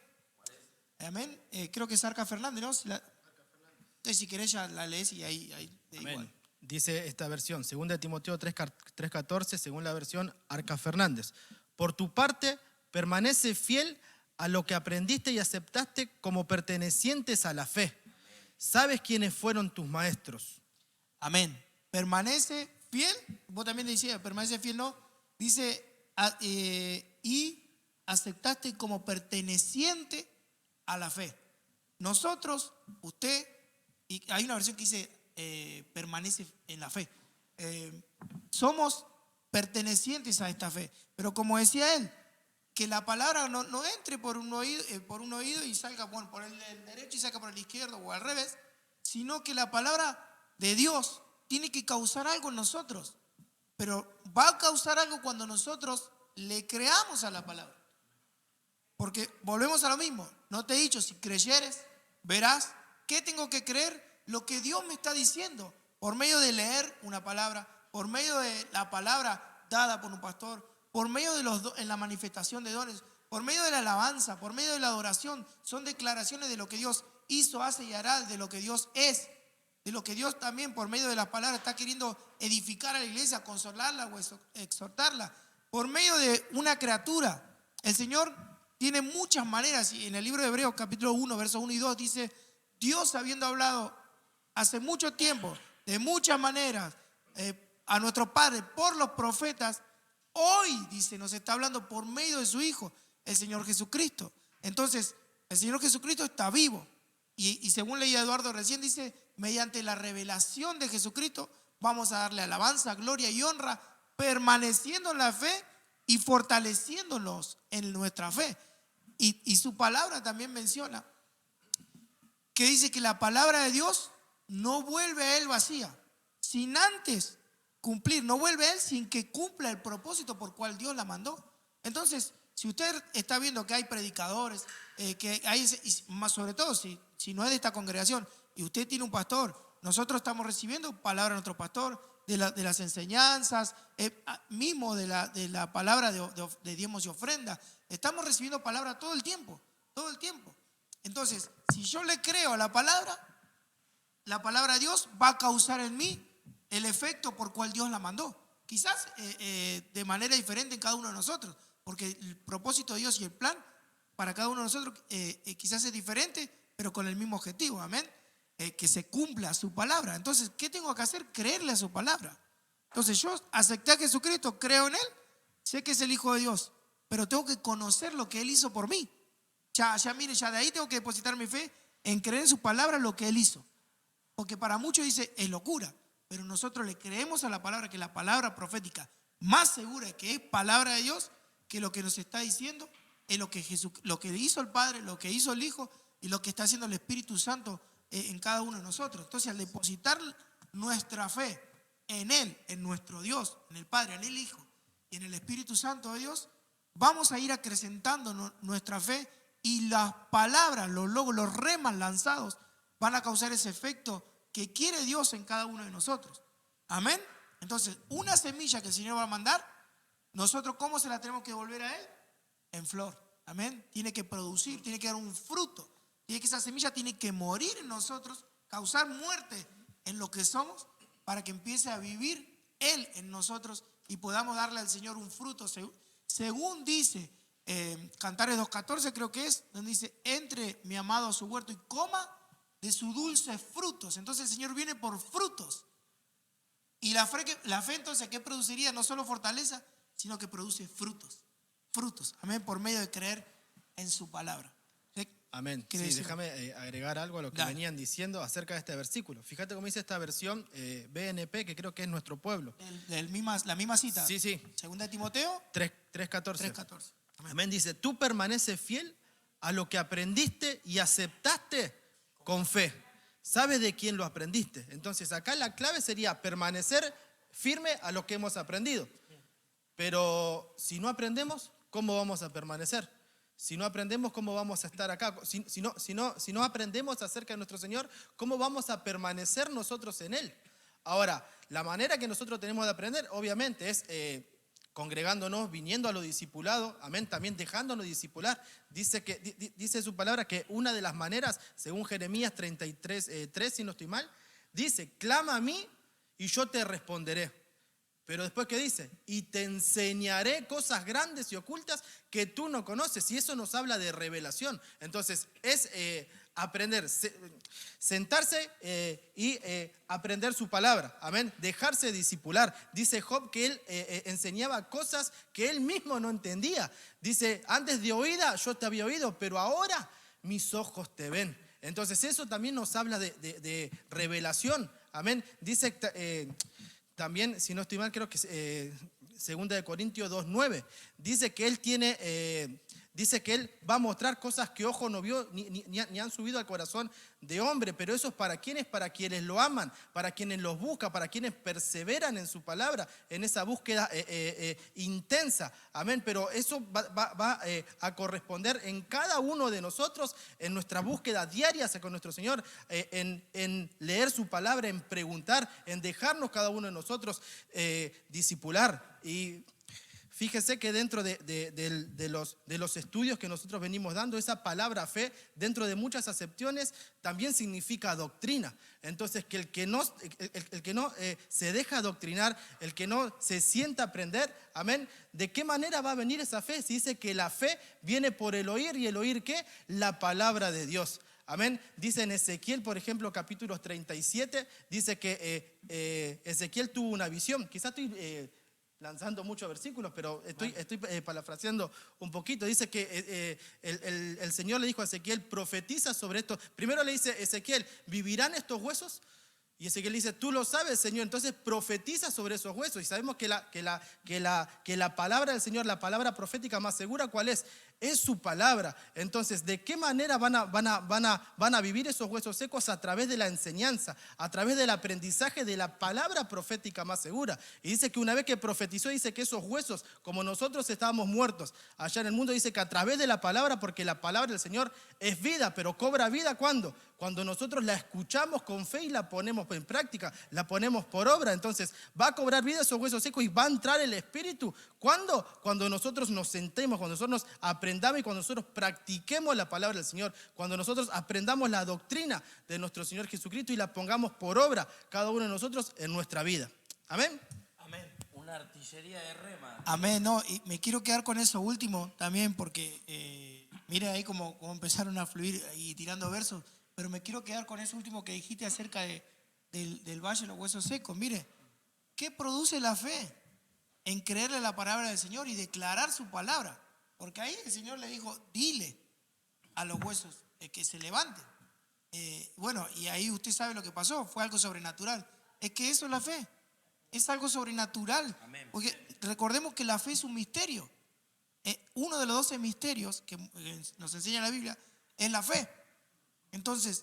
Amén. Creo que es Arca Fernández, ¿no? Entonces, si querés ya la lees y ahí igual. Dice esta versión, 2 Timoteo 3:14, según la versión Arca Fernández: por tu parte, permanece fiel a lo que aprendiste y aceptaste como pertenecientes a la fe. ¿Sabes quiénes fueron tus maestros? Amén. Permanece fiel. Vos también decías, permanece fiel, ¿no? Dice, y aceptaste como perteneciente a la fe. Nosotros, usted, y hay una versión que dice, permanece en la fe. Somos pertenecientes a esta fe. Pero como decía él, que la palabra no entre por un oído y salga bueno, por el derecho y salga por el izquierdo o al revés, sino que la palabra de Dios tiene que causar algo en nosotros. Pero va a causar algo cuando nosotros le creamos a la palabra. Porque volvemos a lo mismo. No te he dicho, si creyeres, verás. ¿Qué tengo que creer? Lo que Dios me está diciendo. Por medio de leer una palabra, por medio de la palabra dada por un pastor, por medio de en la manifestación de dones, por medio de la alabanza, por medio de la adoración. Son declaraciones de lo que Dios hizo, hace y hará, de lo que Dios es. De lo que Dios también por medio de las palabras está queriendo edificar a la iglesia, consolarla o exhortarla. Por medio de una criatura. El Señor tiene muchas maneras. Y en el libro de Hebreos capítulo 1, versos 1 y 2 dice, Dios habiendo hablado hace mucho tiempo, de muchas maneras, a nuestro Padre por los profetas, hoy, dice, nos está hablando por medio de su Hijo, el Señor Jesucristo. Entonces, el Señor Jesucristo está vivo. Y según leía Eduardo recién, dice, mediante la revelación de Jesucristo, vamos a darle alabanza, gloria y honra, permaneciendo en la fe y fortaleciéndonos en nuestra fe. Y su palabra también menciona que dice que la palabra de Dios no vuelve a él vacía, sin antes cumplir, no vuelve a él sin que cumpla el propósito por cual Dios la mandó. Entonces, si usted está viendo que hay predicadores, que hay, más sobre todo si no es de esta congregación y usted tiene un pastor, nosotros estamos recibiendo palabra de nuestro pastor, de las enseñanzas, mismo de la palabra de diezmos y ofrenda. Estamos recibiendo palabra todo el tiempo, todo el tiempo. Entonces, si yo le creo a la palabra de Dios va a causar en mí el efecto por cual Dios la mandó. Quizás de manera diferente en cada uno de nosotros, porque el propósito de Dios y el plan para cada uno de nosotros quizás es diferente, pero con el mismo objetivo, amén. Que se cumpla su palabra. Entonces, ¿qué tengo que hacer? Creerle a su palabra. Entonces, yo acepté a Jesucristo, creo en Él, sé que es el Hijo de Dios, pero tengo que conocer lo que Él hizo por mí. Ya de ahí tengo que depositar mi fe en creer en su palabra lo que Él hizo. Porque para muchos dice, es locura, pero nosotros le creemos a la palabra, que la palabra profética más segura, que es palabra de Dios, que lo que nos está diciendo es lo que hizo el Padre, lo que hizo el Hijo y lo que está haciendo el Espíritu Santo en cada uno de nosotros. Entonces, al depositar nuestra fe en Él, en nuestro Dios, en el Padre, en el Hijo y en el Espíritu Santo de Dios, vamos a ir acrecentando nuestra fe y las palabras, los logos, los remas lanzados van a causar ese efecto que quiere Dios en cada uno de nosotros. Amén. Entonces, una semilla que el Señor va a mandar, nosotros ¿cómo se la tenemos que devolver a Él? En flor. Amén. Tiene que producir, tiene que dar un fruto. Tiene que esa semilla tiene que morir en nosotros, causar muerte en lo que somos, para que empiece a vivir Él en nosotros y podamos darle al Señor un fruto. Según dice Cantares 2:14, creo que es, donde dice, entre mi amado a su huerto y coma de sus dulces frutos. Entonces el Señor viene por frutos. Y la fe entonces, ¿qué produciría? No solo fortaleza, sino que produce frutos. Frutos, amén, por medio de creer en su palabra. Amén. Sí, déjame agregar algo a lo que venían diciendo acerca de este versículo. Fíjate cómo dice esta versión BNP, que creo que es nuestro pueblo. La misma cita. Sí, sí. Segunda de Timoteo 3:14. Amén. Dice, tú permaneces fiel a lo que aprendiste y aceptaste con fe. ¿Sabes de quién lo aprendiste? Entonces acá la clave sería permanecer firme a lo que hemos aprendido. Pero si no aprendemos, ¿cómo vamos a permanecer? Si no aprendemos, ¿cómo vamos a estar acá? Si no aprendemos acerca de nuestro Señor, ¿cómo vamos a permanecer nosotros en Él? Ahora, la manera que nosotros tenemos de aprender, obviamente, es congregándonos, viniendo a lo discipulado, amén, también dejándonos discipular. Dice su palabra que una de las maneras, según Jeremías 33:3, si no estoy mal, dice, clama a mí y yo te responderé. Pero después, ¿qué dice? Y te enseñaré cosas grandes y ocultas que tú no conoces. Y eso nos habla de revelación. Entonces, es aprender, sentarse y aprender su palabra. Amén. Dejarse discipular. Dice Job que él enseñaba cosas que él mismo no entendía. Dice, antes de oída yo te había oído, pero ahora mis ojos te ven. Entonces, eso también nos habla de revelación. Amén. Dice también, si no estoy mal, creo que 2 de Corintios 2:9, dice que él tiene, dice que él va a mostrar cosas que ojo no vio ni han subido al corazón de hombre, pero eso es para quienes, para quienes lo aman, para quienes los buscan, para quienes perseveran en su palabra, en esa búsqueda intensa. Amén. Pero eso va a corresponder en cada uno de nosotros, en nuestra búsqueda diaria hacia con nuestro Señor, en leer su palabra, en preguntar, en dejarnos cada uno de nosotros discipular. Y fíjese que dentro de los estudios que nosotros venimos dando, esa palabra fe, dentro de muchas acepciones, también significa doctrina. Entonces, que el que no se deja adoctrinar, el que no se sienta a aprender, amén, ¿de qué manera va a venir esa fe? Si dice que la fe viene por el oír, ¿y el oír qué? La palabra de Dios. Amén. Dice en Ezequiel, por ejemplo, capítulo 37, dice que Ezequiel tuvo una visión. Quizás estoy lanzando muchos versículos, pero estoy parafraseando un poquito. Dice que el Señor le dijo a Ezequiel, profetiza sobre esto. Primero le dice, Ezequiel, ¿vivirán estos huesos? Y Ezequiel dice, tú lo sabes, Señor, entonces profetiza sobre esos huesos. Y sabemos que la palabra del Señor, la palabra profética más segura, ¿cuál es? Es su palabra. Entonces, ¿de qué manera van a vivir esos huesos secos? A través de la enseñanza, a través del aprendizaje de la palabra profética más segura. Y dice que una vez que profetizó, dice que esos huesos, como nosotros estábamos muertos allá en el mundo, dice que a través de la palabra, porque la palabra del Señor es vida, pero cobra vida ¿cuándo? Cuando nosotros la escuchamos con fe y la ponemos en práctica, la ponemos por obra. Entonces va a cobrar vida esos huesos secos y va a entrar el Espíritu. ¿Cuándo? Cuando nosotros nos sentemos, cuando nosotros nos aprendamos y cuando nosotros practiquemos la palabra del Señor, cuando nosotros aprendamos la doctrina de nuestro Señor Jesucristo y la pongamos por obra cada uno de nosotros en nuestra vida. Amén. Amén. Una artillería de rema. Amén. No, y me quiero quedar con eso último también porque mire ahí como empezaron a fluir y tirando versos. Pero me quiero quedar con eso último que dijiste acerca del valle de los huesos secos. Mire, ¿qué produce la fe? En creerle la palabra del Señor y declarar su palabra. Porque ahí el Señor le dijo, dile a los huesos que se levanten. Bueno, y ahí usted sabe lo que pasó, fue algo sobrenatural. Es que eso es la fe, es algo sobrenatural. Amén. Porque recordemos que la fe es un misterio. Uno de los 12 misterios que nos enseña la Biblia es la fe. Entonces,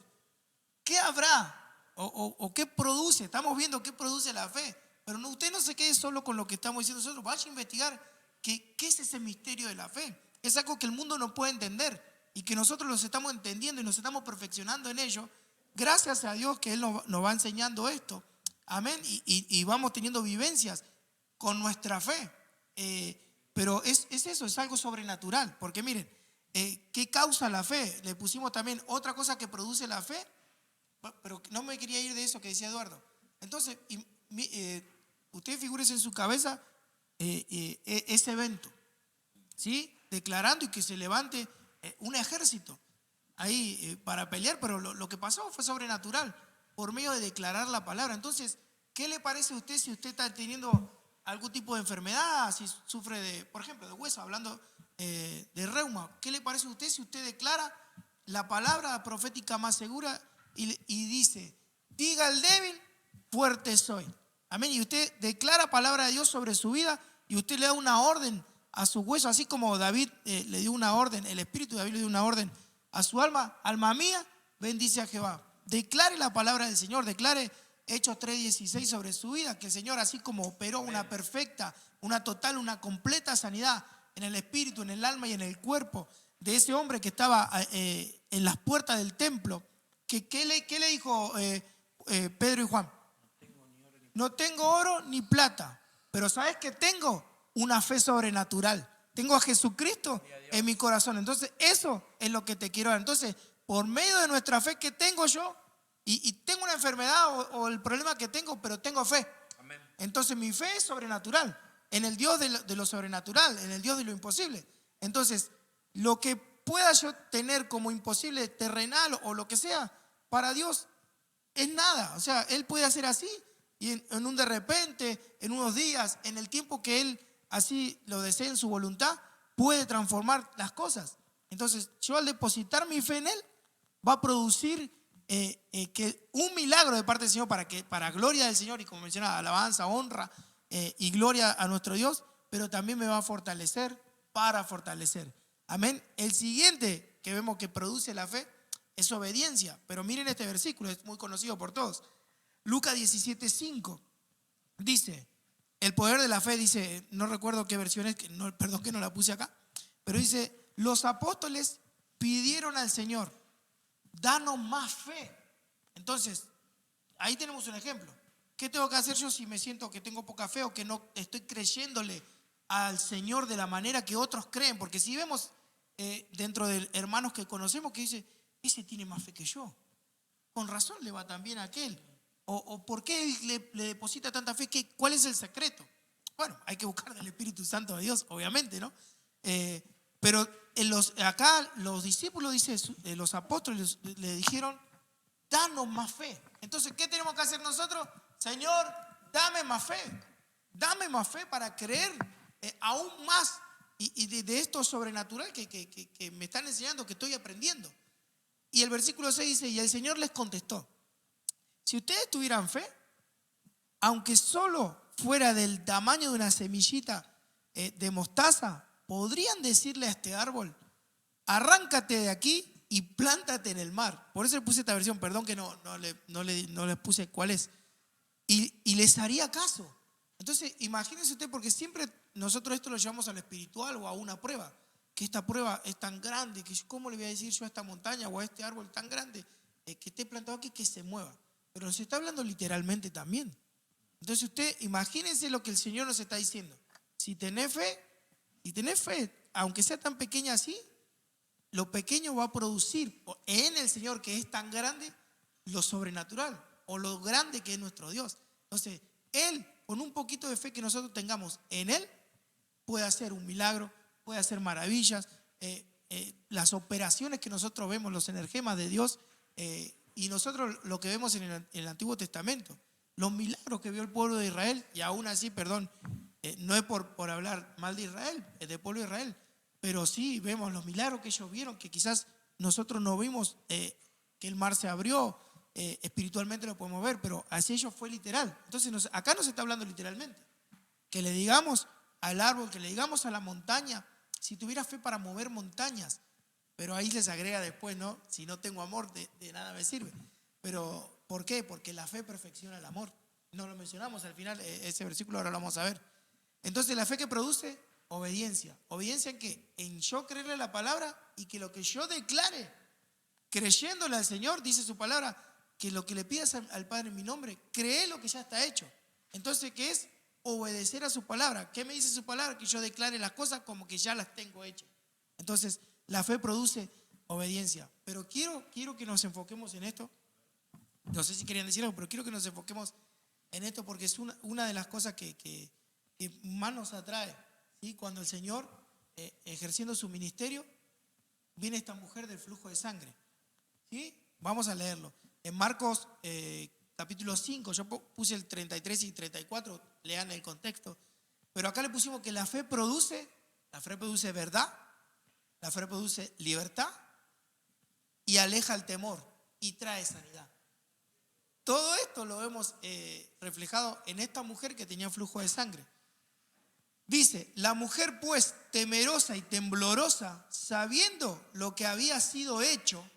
¿qué habrá o qué produce? Estamos viendo qué produce la fe, pero no, usted no se quede solo con lo que estamos diciendo nosotros, vaya a investigar qué es ese misterio de la fe. Es algo que el mundo no puede entender y que nosotros los estamos entendiendo y nos estamos perfeccionando en ello, gracias a Dios que Él nos va enseñando esto. Amén. Y vamos teniendo vivencias con nuestra fe. Pero es eso, es algo sobrenatural, porque miren, ¿qué causa la fe? Le pusimos también otra cosa que produce la fe, pero no me quería ir de eso que decía Eduardo. Entonces, usted figúrese en su cabeza ese evento, ¿sí? Declarando y que se levante un ejército ahí para pelear, pero lo que pasó fue sobrenatural por medio de declarar la palabra. Entonces, ¿qué le parece a usted si usted está teniendo algún tipo de enfermedad, si sufre de, por ejemplo, de hueso, hablando de reuma? ¿Qué le parece a usted si usted declara la palabra profética más segura y dice, diga al débil, fuerte soy? Amén. Y usted declara palabra de Dios sobre su vida y usted le da una orden a su hueso, así como David le dio una orden, el espíritu de David le dio una orden a su alma. Alma mía, bendice a Jehová. Declare la palabra del Señor, declare Hechos 3:16 sobre su vida, que el Señor, así como operó una perfecta, una total, una completa sanidad en el espíritu, en el alma y en el cuerpo de ese hombre que estaba en las puertas del templo, ¿qué le dijo Pedro y Juan? No tengo oro ni plata, pero ¿sabes qué tengo? Una fe sobrenatural. Tengo a Jesucristo en mi corazón. Entonces, eso es lo que te quiero dar. Entonces, por medio de nuestra fe que tengo yo, y tengo una enfermedad o el problema que tengo, pero tengo fe. Amén. Entonces mi fe es sobrenatural, en el Dios de lo sobrenatural, en el Dios de lo imposible. Entonces, lo que pueda yo tener como imposible terrenal o lo que sea, para Dios es nada. O sea, Él puede hacer así y en un de repente, en unos días, en el tiempo que Él así lo desee en su voluntad, puede transformar las cosas. Entonces, yo al depositar mi fe en Él, va a producir que un milagro de parte del Señor para gloria del Señor y, como mencionaba, alabanza, honra y gloria a nuestro Dios, pero también me va a fortalecer para fortalecer. Amén. El siguiente que vemos que produce la fe es obediencia. Pero miren este versículo, es muy conocido por todos. Lucas 17:5 dice, el poder de la fe, dice, no recuerdo qué versión es, perdón que no la puse acá, pero dice, los apóstoles pidieron al Señor, danos más fe. Entonces, ahí tenemos un ejemplo. ¿Qué tengo que hacer yo si me siento que tengo poca fe o que no estoy creyéndole al Señor de la manera que otros creen? Porque si vemos dentro de hermanos que conocemos que dice, ese tiene más fe que yo, con razón le va tan bien a aquel. O ¿por qué le deposita tanta fe? ¿Cuál es el secreto? Bueno, hay que buscar del Espíritu Santo de Dios, obviamente, ¿no? Pero acá los discípulos, dice, los apóstoles le dijeron, danos más fe. Entonces, ¿qué tenemos que hacer nosotros? Señor, dame más fe para creer aún más y de esto sobrenatural que me están enseñando, que estoy aprendiendo. Y el versículo 6 dice, y el Señor les contestó, si ustedes tuvieran fe, aunque solo fuera del tamaño de una semillita de mostaza, podrían decirle a este árbol, arráncate de aquí y plántate en el mar. Por eso le puse esta versión, perdón que no le puse cuál es. Y les haría caso. Entonces, imagínense usted, porque siempre nosotros esto lo llevamos a lo espiritual o a una prueba, que esta prueba es tan grande, que ¿cómo le voy a decir yo a esta montaña o a este árbol tan grande que esté plantado aquí que se mueva? Pero se está hablando literalmente también. Entonces usted, imagínense lo que el Señor nos está diciendo. Si tenés fe, aunque sea tan pequeña así, lo pequeño va a producir en el Señor, que es tan grande, lo sobrenatural o lo grande que es nuestro Dios. Entonces, Él, con un poquito de fe que nosotros tengamos en Él, puede hacer un milagro, puede hacer maravillas. Las operaciones que nosotros vemos, los energemas de Dios, y nosotros lo que vemos en el Antiguo Testamento, los milagros que vio el pueblo de Israel, y aún así, perdón, no es por hablar mal de Israel, es del pueblo de Israel, pero sí vemos los milagros que ellos vieron, que quizás nosotros no vimos, que el mar se abrió, espiritualmente lo podemos ver, pero así ellos fue literal. Entonces acá nos está hablando literalmente, que le digamos al árbol, que le digamos a la montaña, si tuviera fe para mover montañas, pero ahí les agrega después, ¿no? Si no tengo amor, de nada me sirve. Pero, ¿por qué? Porque la fe perfecciona el amor. No lo mencionamos al final, ese versículo ahora lo vamos a ver. Entonces, la fe que produce, obediencia. ¿Obediencia en qué? En yo creerle la palabra y que lo que yo declare, creyéndole al Señor, dice su palabra, que lo que le pidas al Padre en mi nombre, cree lo que ya está hecho. Entonces, ¿qué es? Obedecer a su palabra. ¿Qué me dice su palabra? Que yo declare las cosas como que ya las tengo hechas. Entonces, la fe produce obediencia. Pero quiero que nos enfoquemos en esto. No sé si querían decir algo, pero quiero que nos enfoquemos en esto porque es una de las cosas que más nos atrae, ¿sí? Cuando el Señor, ejerciendo su ministerio, viene esta mujer del flujo de sangre, ¿sí? Vamos a leerlo. En Marcos capítulo 5, yo puse el 33 y 34, lean el contexto. Pero acá le pusimos que la fe produce verdad, la fe produce libertad y aleja el temor y trae sanidad. Todo esto lo vemos reflejado en esta mujer que tenía flujo de sangre. Dice, la mujer pues temerosa y temblorosa, sabiendo lo que había sido hecho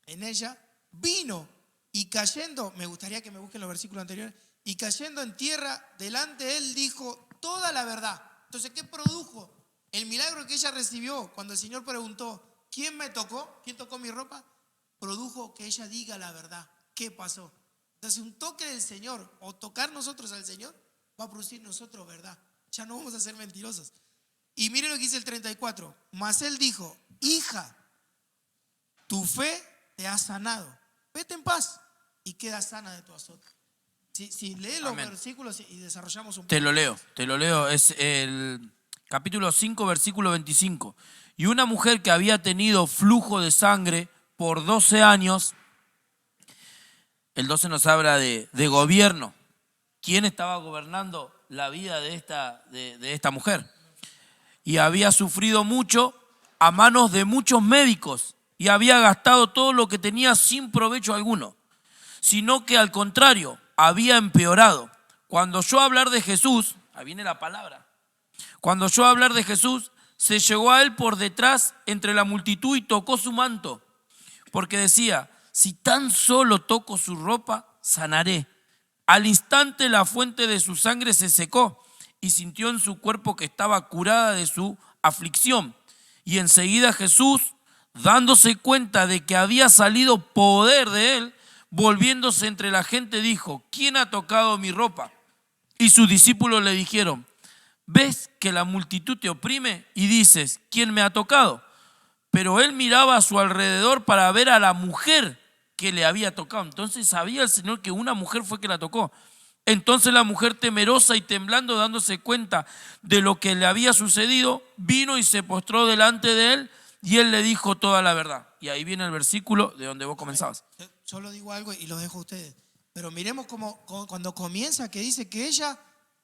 en ella, vino y cayendo, me gustaría que me busquen los versículos anteriores, y cayendo en tierra delante de él dijo toda la verdad. Entonces, ¿qué produjo? El milagro que ella recibió cuando el Señor preguntó, ¿quién me tocó? ¿Quién tocó mi ropa? Produjo que ella diga la verdad. ¿Qué pasó? Entonces, un toque del Señor o tocar nosotros al Señor va a producir nosotros verdad. Ya no vamos a ser mentirosos. Y mire lo que dice el 34. Mas él dijo, hija, tu fe te ha sanado. Vete en paz y queda sana de tu azote. Si lee los Amén. versículos y desarrollamos un poco. Te lo leo. Es el capítulo 5, versículo 25. Y una mujer que había tenido flujo de sangre por 12 años, el 12 nos habla de gobierno. ¿Quién estaba gobernando la vida de esta mujer? Y había sufrido mucho a manos de muchos médicos y había gastado todo lo que tenía sin provecho alguno, sino que al contrario, había empeorado. Cuando oyó hablar de Jesús, ahí viene la palabra, cuando oyó hablar de Jesús, se llegó a él por detrás entre la multitud y tocó su manto, porque decía, si tan solo toco su ropa, sanaré. Al instante la fuente de su sangre se secó y sintió en su cuerpo que estaba curada de su aflicción. Y enseguida Jesús, dándose cuenta de que había salido poder de él, volviéndose entre la gente, dijo, ¿quién ha tocado mi ropa? Y sus discípulos le dijeron, ¿ves que la multitud te oprime? Y dices, ¿quién me ha tocado? Pero él miraba a su alrededor para ver a la mujer que le había tocado. Entonces sabía el Señor que una mujer fue que la tocó. Entonces la mujer, temerosa y temblando, dándose cuenta de lo que le había sucedido, vino y se postró delante de él y él le dijo toda la verdad. Y ahí viene el versículo de donde vos comenzabas. Solo digo algo y los dejo a ustedes. Pero miremos cuando comienza, que dice que ella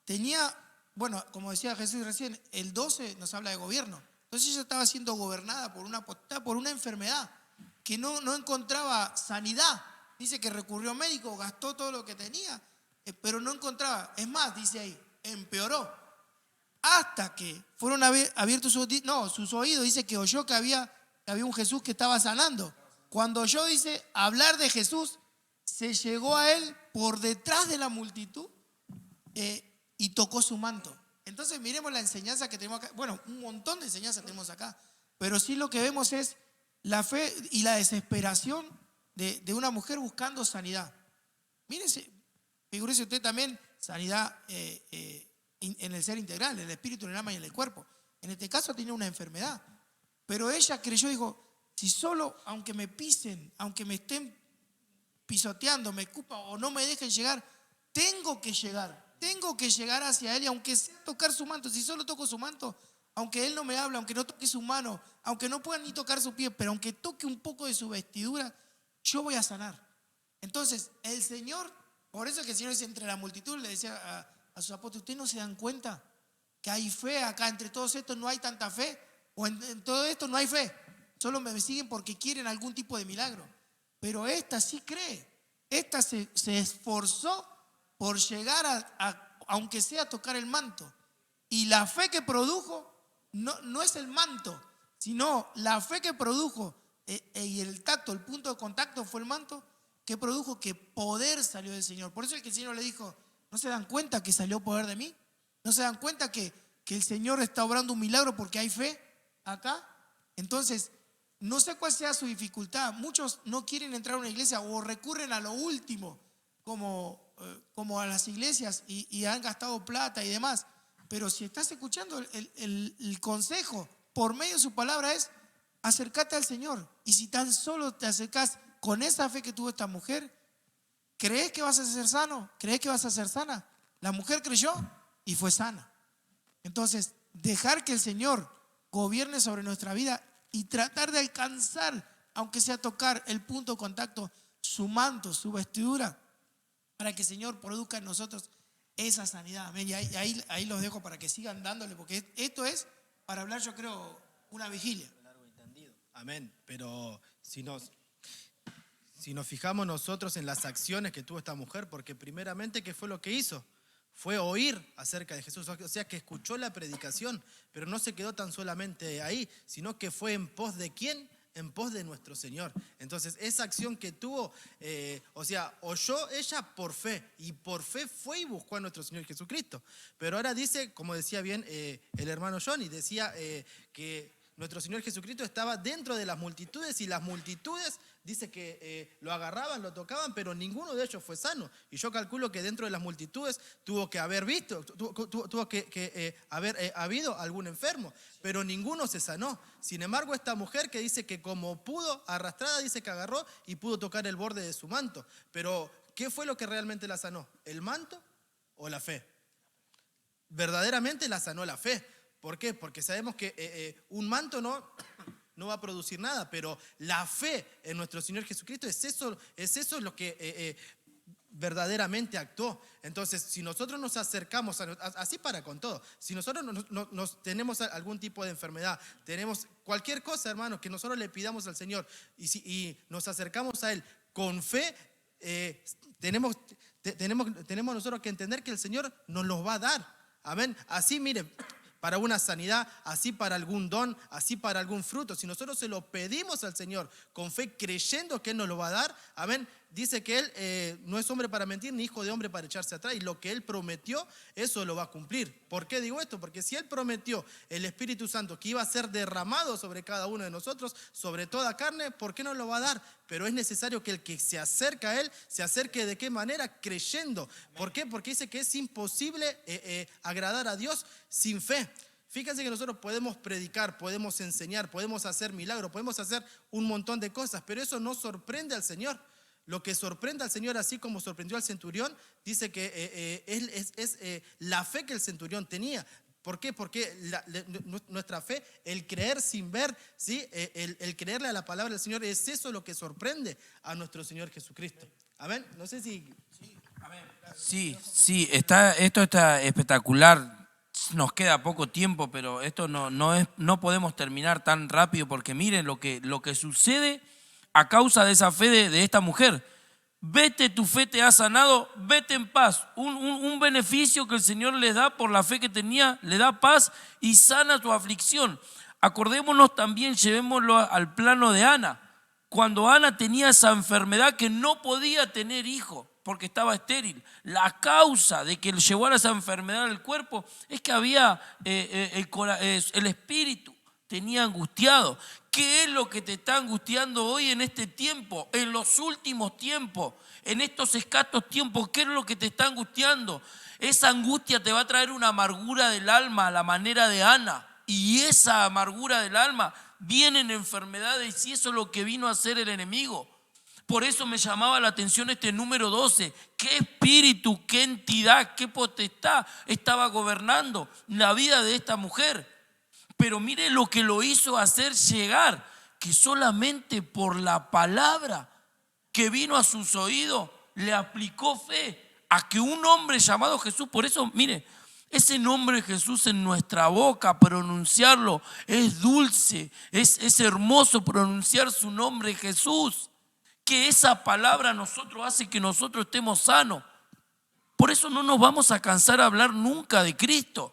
tenía, bueno, como decía Jesús recién, el 12 nos habla de gobierno. Entonces ella estaba siendo gobernada por una enfermedad que no encontraba sanidad. Dice que recurrió a médico, gastó todo lo que tenía, pero no encontraba. Es más, dice ahí, empeoró. Hasta que fueron abiertos sus oídos. Dice que oyó que había un Jesús que estaba sanando. Cuando oyó, dice, hablar de Jesús, se llegó a él por detrás de la multitud y tocó su manto. Entonces miremos la enseñanza que tenemos acá. Bueno, un montón de enseñanzas tenemos acá. Pero sí lo que vemos es la fe y la desesperación de una mujer buscando sanidad. Mírese, figúrese usted también sanidad en el ser integral, en el espíritu, en el alma y en el cuerpo. En este caso tenía una enfermedad. Pero ella creyó, dijo, si solo, aunque me pisen, aunque me estén pisoteando, me escupan o no me dejen llegar, tengo que llegar hacia él y aunque sea tocar su manto, si solo toco su manto, aunque él no me hable, aunque no toque su mano, aunque no pueda ni tocar su pie, pero aunque toque un poco de su vestidura, yo voy a sanar. Entonces, el Señor, por eso es que el Señor dice, entre la multitud, le decía a sus apóstoles, ¿ustedes no se dan cuenta que hay fe acá? Entre todos estos no hay tanta fe, o en todo esto no hay fe, solo me siguen porque quieren algún tipo de milagro. Pero esta sí cree, esta se esforzó por llegar aunque sea a tocar el manto. Y la fe que produjo no es el manto, sino la fe que produjo y el tacto, el punto de contacto fue el manto, que produjo que poder salió del Señor. Por eso es que el Señor le dijo, ¿no se dan cuenta que salió poder de mí? ¿No se dan cuenta que el Señor está obrando un milagro porque hay fe acá? Entonces, no sé cuál sea su dificultad. Muchos no quieren entrar a una iglesia o recurren a lo último, como a las iglesias y han gastado plata y demás. Pero si estás escuchando el consejo por medio de su palabra es acércate al Señor. Y si tan solo te acercas con esa fe que tuvo esta mujer, ¿crees que vas a ser sano? ¿Crees que vas a ser sana? La mujer creyó y fue sana. Entonces, dejar que el Señor gobierne sobre nuestra vida y tratar de alcanzar, aunque sea tocar el punto de contacto, su manto, su vestidura, para que el Señor produzca en nosotros esa sanidad. Amén. Y ahí los dejo para que sigan dándole, porque esto es para hablar, yo creo, una vigilia. Amén. Pero si nos fijamos nosotros en las acciones que tuvo esta mujer, porque primeramente, ¿qué fue lo que hizo? Fue oír acerca de Jesús, o sea que escuchó la predicación, pero no se quedó tan solamente ahí, sino que fue en pos de ¿quién? En pos de nuestro Señor. Entonces esa acción que tuvo, oyó ella por fe, y por fe fue y buscó a nuestro Señor Jesucristo. Pero ahora dice, como decía bien el hermano Johnny, decía que nuestro Señor Jesucristo estaba dentro de las multitudes y las multitudes, dice que lo agarraban, lo tocaban, pero ninguno de ellos fue sano. Y yo calculo que dentro de las multitudes tuvo que haber haber habido algún enfermo, pero ninguno se sanó. Sin embargo, esta mujer que dice que como pudo, arrastrada, dice que agarró y pudo tocar el borde de su manto. Pero ¿qué fue lo que realmente la sanó? ¿El manto o la fe? Verdaderamente la sanó la fe. ¿Por qué? Porque sabemos que un manto no va a producir nada, pero la fe en nuestro Señor Jesucristo es eso lo que verdaderamente actuó. Entonces, si nosotros nos acercamos, así para con todo, si nosotros nos tenemos algún tipo de enfermedad, tenemos cualquier cosa, hermanos, que nosotros le pidamos al Señor y nos acercamos a Él con fe, tenemos nosotros que entender que el Señor nos los va a dar. Amén. Así, mire, para una sanidad, así para algún don, así para algún fruto. Si nosotros se lo pedimos al Señor con fe, creyendo que Él nos lo va a dar, amén. Dice que Él no es hombre para mentir, ni hijo de hombre para echarse atrás. Y lo que Él prometió, eso lo va a cumplir. ¿Por qué digo esto? Porque si Él prometió el Espíritu Santo que iba a ser derramado sobre cada uno de nosotros, sobre toda carne, ¿por qué no lo va a dar? Pero es necesario que el que se acerca a Él, se acerque ¿de qué manera? Creyendo. ¿Por qué? Porque dice que es imposible agradar a Dios sin fe. Fíjense que nosotros podemos predicar, podemos enseñar, podemos hacer milagros, podemos hacer un montón de cosas, pero eso no sorprende al Señor. Lo que sorprende al Señor, así como sorprendió al centurión, dice que es la fe que el centurión tenía. ¿Por qué? Porque nuestra fe, el creer sin ver, ¿sí? El creerle a la palabra del Señor, es eso lo que sorprende a nuestro Señor Jesucristo. Amén. No sé si... Sí, esto está espectacular. Nos queda poco tiempo, pero esto no podemos terminar tan rápido, porque miren lo que sucede a causa de esa fe de esta mujer. Vete, tu fe te ha sanado, vete en paz. Un beneficio que el Señor les da por la fe que tenía, le da paz y sana tu aflicción. Acordémonos también, llevémoslo al plano de Ana. Cuando Ana tenía esa enfermedad que no podía tener hijo porque estaba estéril, la causa de que le llevara esa enfermedad al cuerpo es que había el espíritu tenía angustiado. ¿Qué es lo que te está angustiando hoy en este tiempo, en los últimos tiempos, en estos escasos tiempos? ¿Qué es lo que te está angustiando? Esa angustia te va a traer una amargura del alma a la manera de Ana, y esa amargura del alma viene en enfermedades, y eso es lo que vino a hacer el enemigo. Por eso me llamaba la atención este número 12. ¿Qué espíritu, qué entidad, qué potestad estaba gobernando la vida de esta mujer? Pero mire lo que lo hizo hacer llegar, que solamente por la palabra que vino a sus oídos le aplicó fe a que un hombre llamado Jesús. Por eso, mire, ese nombre Jesús en nuestra boca, pronunciarlo es dulce, es hermoso pronunciar su nombre Jesús. Que esa palabra a nosotros hace que nosotros estemos sanos. Por eso no nos vamos a cansar de hablar nunca de Cristo.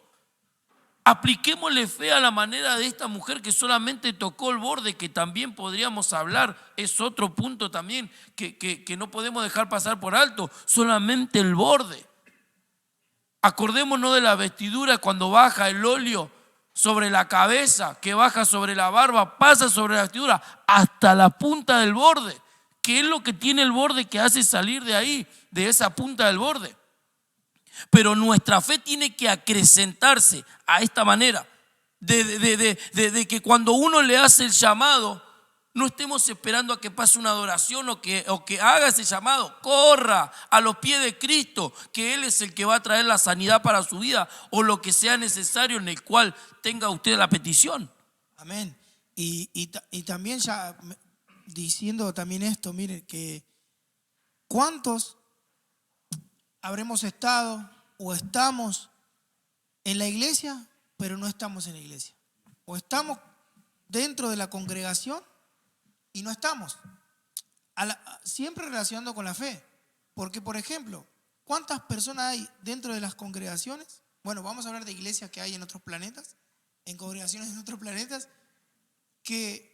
Apliquémosle fe a la manera de esta mujer que solamente tocó el borde, que también podríamos hablar. Es otro punto también que no podemos dejar pasar por alto. Solamente el borde. Acordémonos de la vestidura cuando baja el óleo sobre la cabeza, que baja sobre la barba, pasa sobre la vestidura hasta la punta del borde. ¿Qué es lo que tiene el borde que hace salir de ahí, de esa punta del borde? Pero nuestra fe tiene que acrecentarse a esta manera, de que cuando uno le hace el llamado, no estemos esperando a que pase una adoración o que haga ese llamado. Corra a los pies de Cristo, que Él es el que va a traer la sanidad para su vida o lo que sea necesario en el cual tenga usted la petición. Amén. Y también ya diciendo también esto, mire, que ¿cuántos habremos estado o estamos en la iglesia, pero no estamos en la iglesia? O estamos dentro de la congregación y no estamos. Siempre relacionando con la fe. Porque, por ejemplo, ¿cuántas personas hay dentro de las congregaciones? Bueno, vamos a hablar de iglesias que hay en otros planetas, en congregaciones en otros planetas, que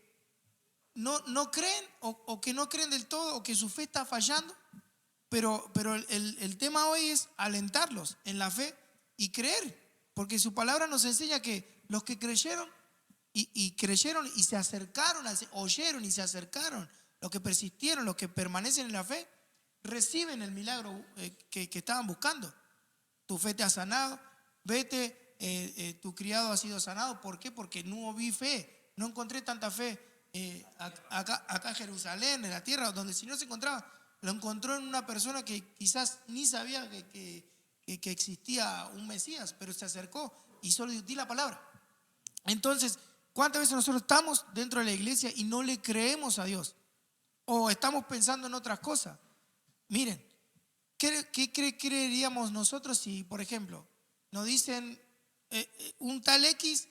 no creen o que no creen del todo, o que su fe está fallando. Pero el tema hoy es alentarlos en la fe y creer, porque su palabra nos enseña que los que creyeron y creyeron y se acercaron, oyeron y se acercaron, los que persistieron, los que permanecen en la fe, reciben el milagro que estaban buscando. Tu fe te ha sanado, vete, tu criado ha sido sanado. ¿Por qué? Porque no vi fe, no encontré tanta fe acá en Jerusalén, en la tierra donde el Señor se encontraba. lo encontró en una persona que quizás ni sabía que existía un Mesías, pero se acercó y solo di la palabra. Entonces, ¿cuántas veces nosotros estamos dentro de la iglesia y no le creemos a Dios? O estamos pensando en otras cosas. Miren, ¿qué creeríamos nosotros si, por ejemplo, nos dicen un tal X,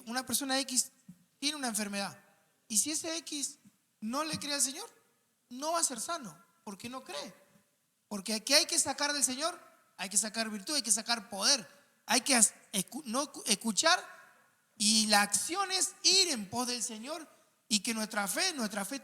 una persona X tiene una enfermedad? Y si ese X no le cree al Señor, no va a ser sano, porque no cree. Porque ¿qué hay que sacar del Señor? Hay que sacar virtud, hay que sacar poder. Hay que no escuchar, y la acción es ir en pos del Señor y que nuestra fe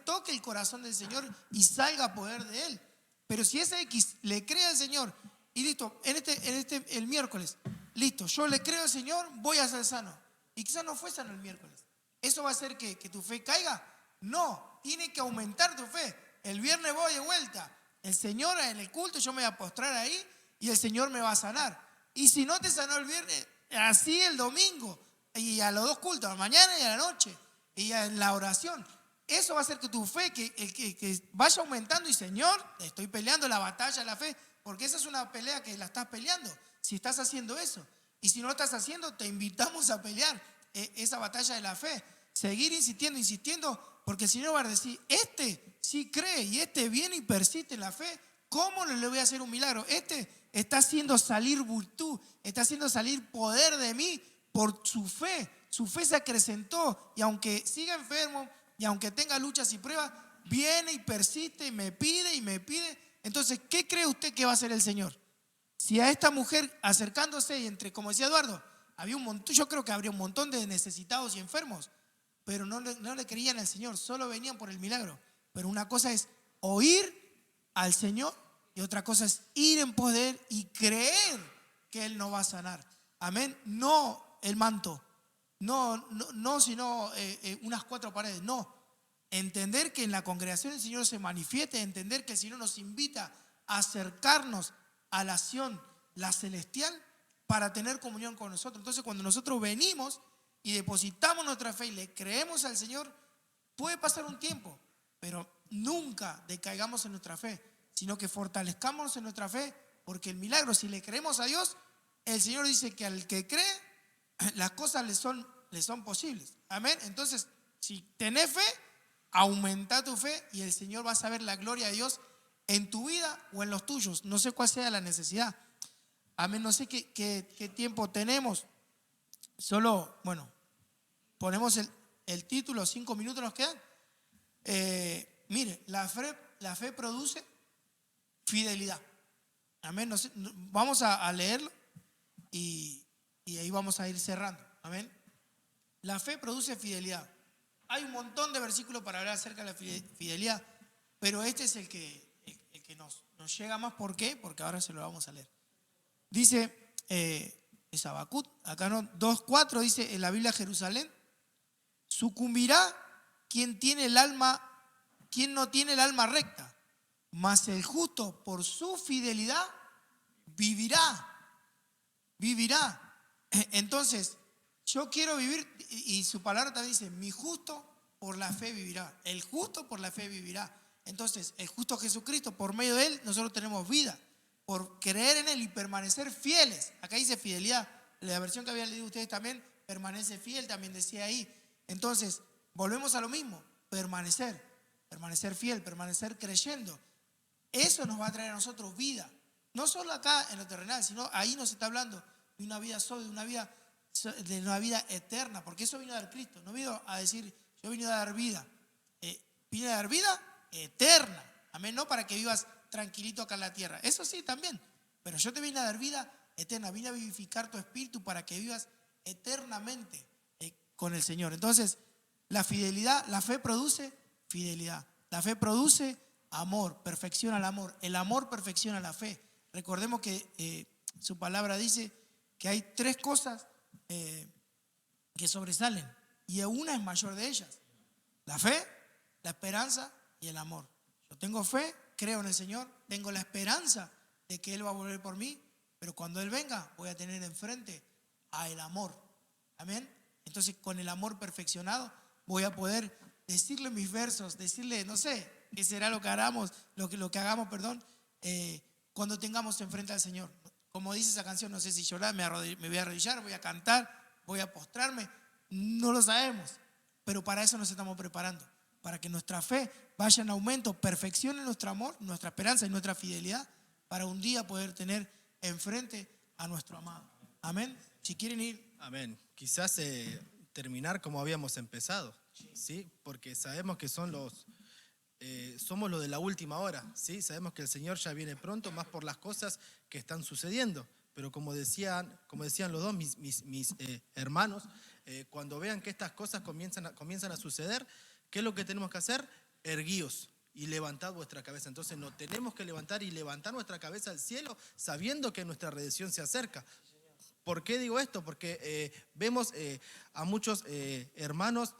toque el corazón del Señor y salga poder de Él. Pero si ese X le cree al Señor y listo, el miércoles, listo, yo le creo al Señor, voy a ser sano. Y quizás no fue sano el miércoles. ¿Eso va a hacer que tu fe caiga? No, tiene que aumentar tu fe. El viernes voy de vuelta. El Señor en el culto, yo me voy a postrar ahí y el Señor me va a sanar. Y si no te sanó el viernes, así el domingo. Y a los dos cultos, a la mañana y a la noche. Y en la oración. Eso va a hacer que tu fe, que vaya aumentando. Y Señor, estoy peleando la batalla de la fe. Porque esa es una pelea que la estás peleando. Si estás haciendo eso. Y si no lo estás haciendo, te invitamos a pelear esa batalla de la fe. Seguir insistiendo. Porque el Señor va a decir, este sí cree y este viene y persiste en la fe. ¿Cómo le voy a hacer un milagro? Este está haciendo salir virtud, está haciendo salir poder de mí por su fe. Su fe se acrecentó y aunque siga enfermo y aunque tenga luchas y pruebas, viene y persiste y me pide y me pide. Entonces, ¿qué cree usted que va a hacer el Señor? Si a esta mujer acercándose y como decía Eduardo, había un montón, yo creo que habría un montón de necesitados y enfermos, pero no le creían al Señor, solo venían por el milagro. Pero una cosa es oír al Señor y otra cosa es ir en pos de Él y creer que Él nos va a sanar. Amén. No el manto, no sino unas cuatro paredes, no. Entender que en la congregación el Señor se manifieste, entender que el Señor nos invita a acercarnos a la acción, la celestial, para tener comunión con nosotros. Entonces, cuando nosotros venimos y depositamos nuestra fe y le creemos al Señor, puede pasar un tiempo, pero nunca decaigamos en nuestra fe, sino que fortalezcamos en nuestra fe, porque el milagro, si le creemos a Dios, el Señor dice que al que cree, las cosas le son posibles. Amén. Entonces, si tenés fe, aumenta tu fe y el Señor va a saber la gloria de Dios en tu vida o en los tuyos. No sé cuál sea la necesidad. Amén. No sé qué tiempo tenemos. Solo, bueno, ponemos el título, 5 minutos nos quedan. Mire, la fe produce fidelidad. Amén. No sé, vamos a leerlo y ahí vamos a ir cerrando. Amén. La fe produce fidelidad. Hay un montón de versículos para hablar acerca de la fidelidad, pero este es el que nos llega más. ¿Por qué? Porque ahora se lo vamos a leer. Dice, es Habacuc, acá no, 2:4 dice en la Biblia Jerusalén, sucumbirá quien no tiene el alma recta, mas el justo por su fidelidad vivirá. Entonces, yo quiero vivir, y su palabra también dice, mi justo por la fe vivirá. El justo por la fe vivirá. Entonces, el justo Jesucristo, por medio de Él, nosotros tenemos vida. Por creer en Él y permanecer fieles. Acá dice fidelidad. La versión que habían leído ustedes también, permanece fiel, también decía ahí. Entonces, volvemos a lo mismo. Permanecer fiel, permanecer creyendo. Eso nos va a traer a nosotros vida. No solo acá en lo terrenal, sino ahí nos está hablando de una vida sólida, de una vida eterna, porque eso vino a dar Cristo. No vino a decir, yo vine a dar vida. Vine a dar vida eterna. Amén, no para que vivas tranquilito acá en la tierra. Eso sí, también. Pero yo te vine a dar vida eterna. Vine a vivificar tu espíritu para que vivas eternamente con el Señor. Entonces, la fidelidad, la fe produce fidelidad. La fe produce amor, perfecciona el amor. El amor perfecciona la fe. Recordemos que su palabra dice que hay 3 cosas que sobresalen y una es mayor de ellas: la fe, la esperanza y el amor. Yo tengo fe, creo en el Señor, tengo la esperanza de que Él va a volver por mí, pero cuando Él venga voy a tener enfrente a el amor. Amén. Entonces, con el amor perfeccionado voy a poder decirle mis versos, decirle, no sé, qué será lo que hagamos, cuando tengamos enfrente al Señor. Como dice esa canción, no sé si llorar, me voy a arrodillar, voy a cantar, voy a postrarme, no lo sabemos, pero para eso nos estamos preparando, para que nuestra fe vaya en aumento, perfeccione nuestro amor, nuestra esperanza y nuestra fidelidad, para un día poder tener enfrente a nuestro amado. Amén. Si quieren ir. Amén. Quizás terminar como habíamos empezado, ¿sí? Porque sabemos que somos lo de la última hora, ¿sí? Sabemos que el Señor ya viene pronto, más por las cosas que están sucediendo. Pero como decían los dos, mis hermanos, cuando vean que estas cosas comienzan a suceder, ¿qué es lo que tenemos que hacer? Erguíos y levantad vuestra cabeza. Entonces nos tenemos que levantar y levantar nuestra cabeza al cielo sabiendo que nuestra redención se acerca. ¿Por qué digo esto? Porque vemos a muchos hermanos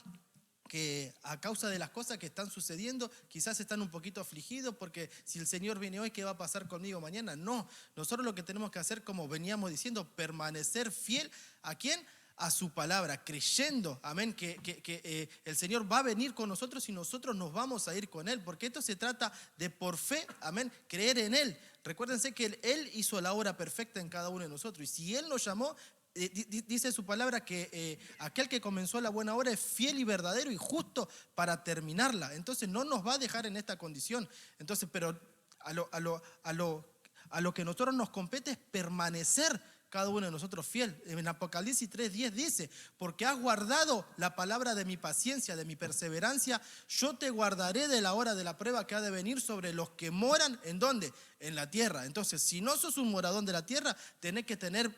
que a causa de las cosas que están sucediendo quizás están un poquito afligidos porque si el Señor viene hoy, ¿qué va a pasar conmigo mañana? No, nosotros lo que tenemos que hacer, como veníamos diciendo, permanecer fiel. ¿A quién? A su palabra, creyendo, amén, que el Señor va a venir con nosotros y nosotros nos vamos a ir con Él, porque esto se trata de por fe, amén, creer en Él. Recuérdense que Él hizo la obra perfecta en cada uno de nosotros, y si Él nos llamó, dice su palabra que aquel que comenzó la buena obra es fiel y verdadero y justo para terminarla. Entonces no nos va a dejar en esta condición. Entonces, pero a lo que a nosotros nos compete es permanecer cada uno de nosotros fiel. En Apocalipsis 3:10 dice: porque has guardado la palabra de mi paciencia, de mi perseverancia, yo te guardaré de la hora de la prueba que ha de venir sobre los que moran, ¿en dónde? En la tierra. Entonces, si no sos un moradón de la tierra, tenés que tener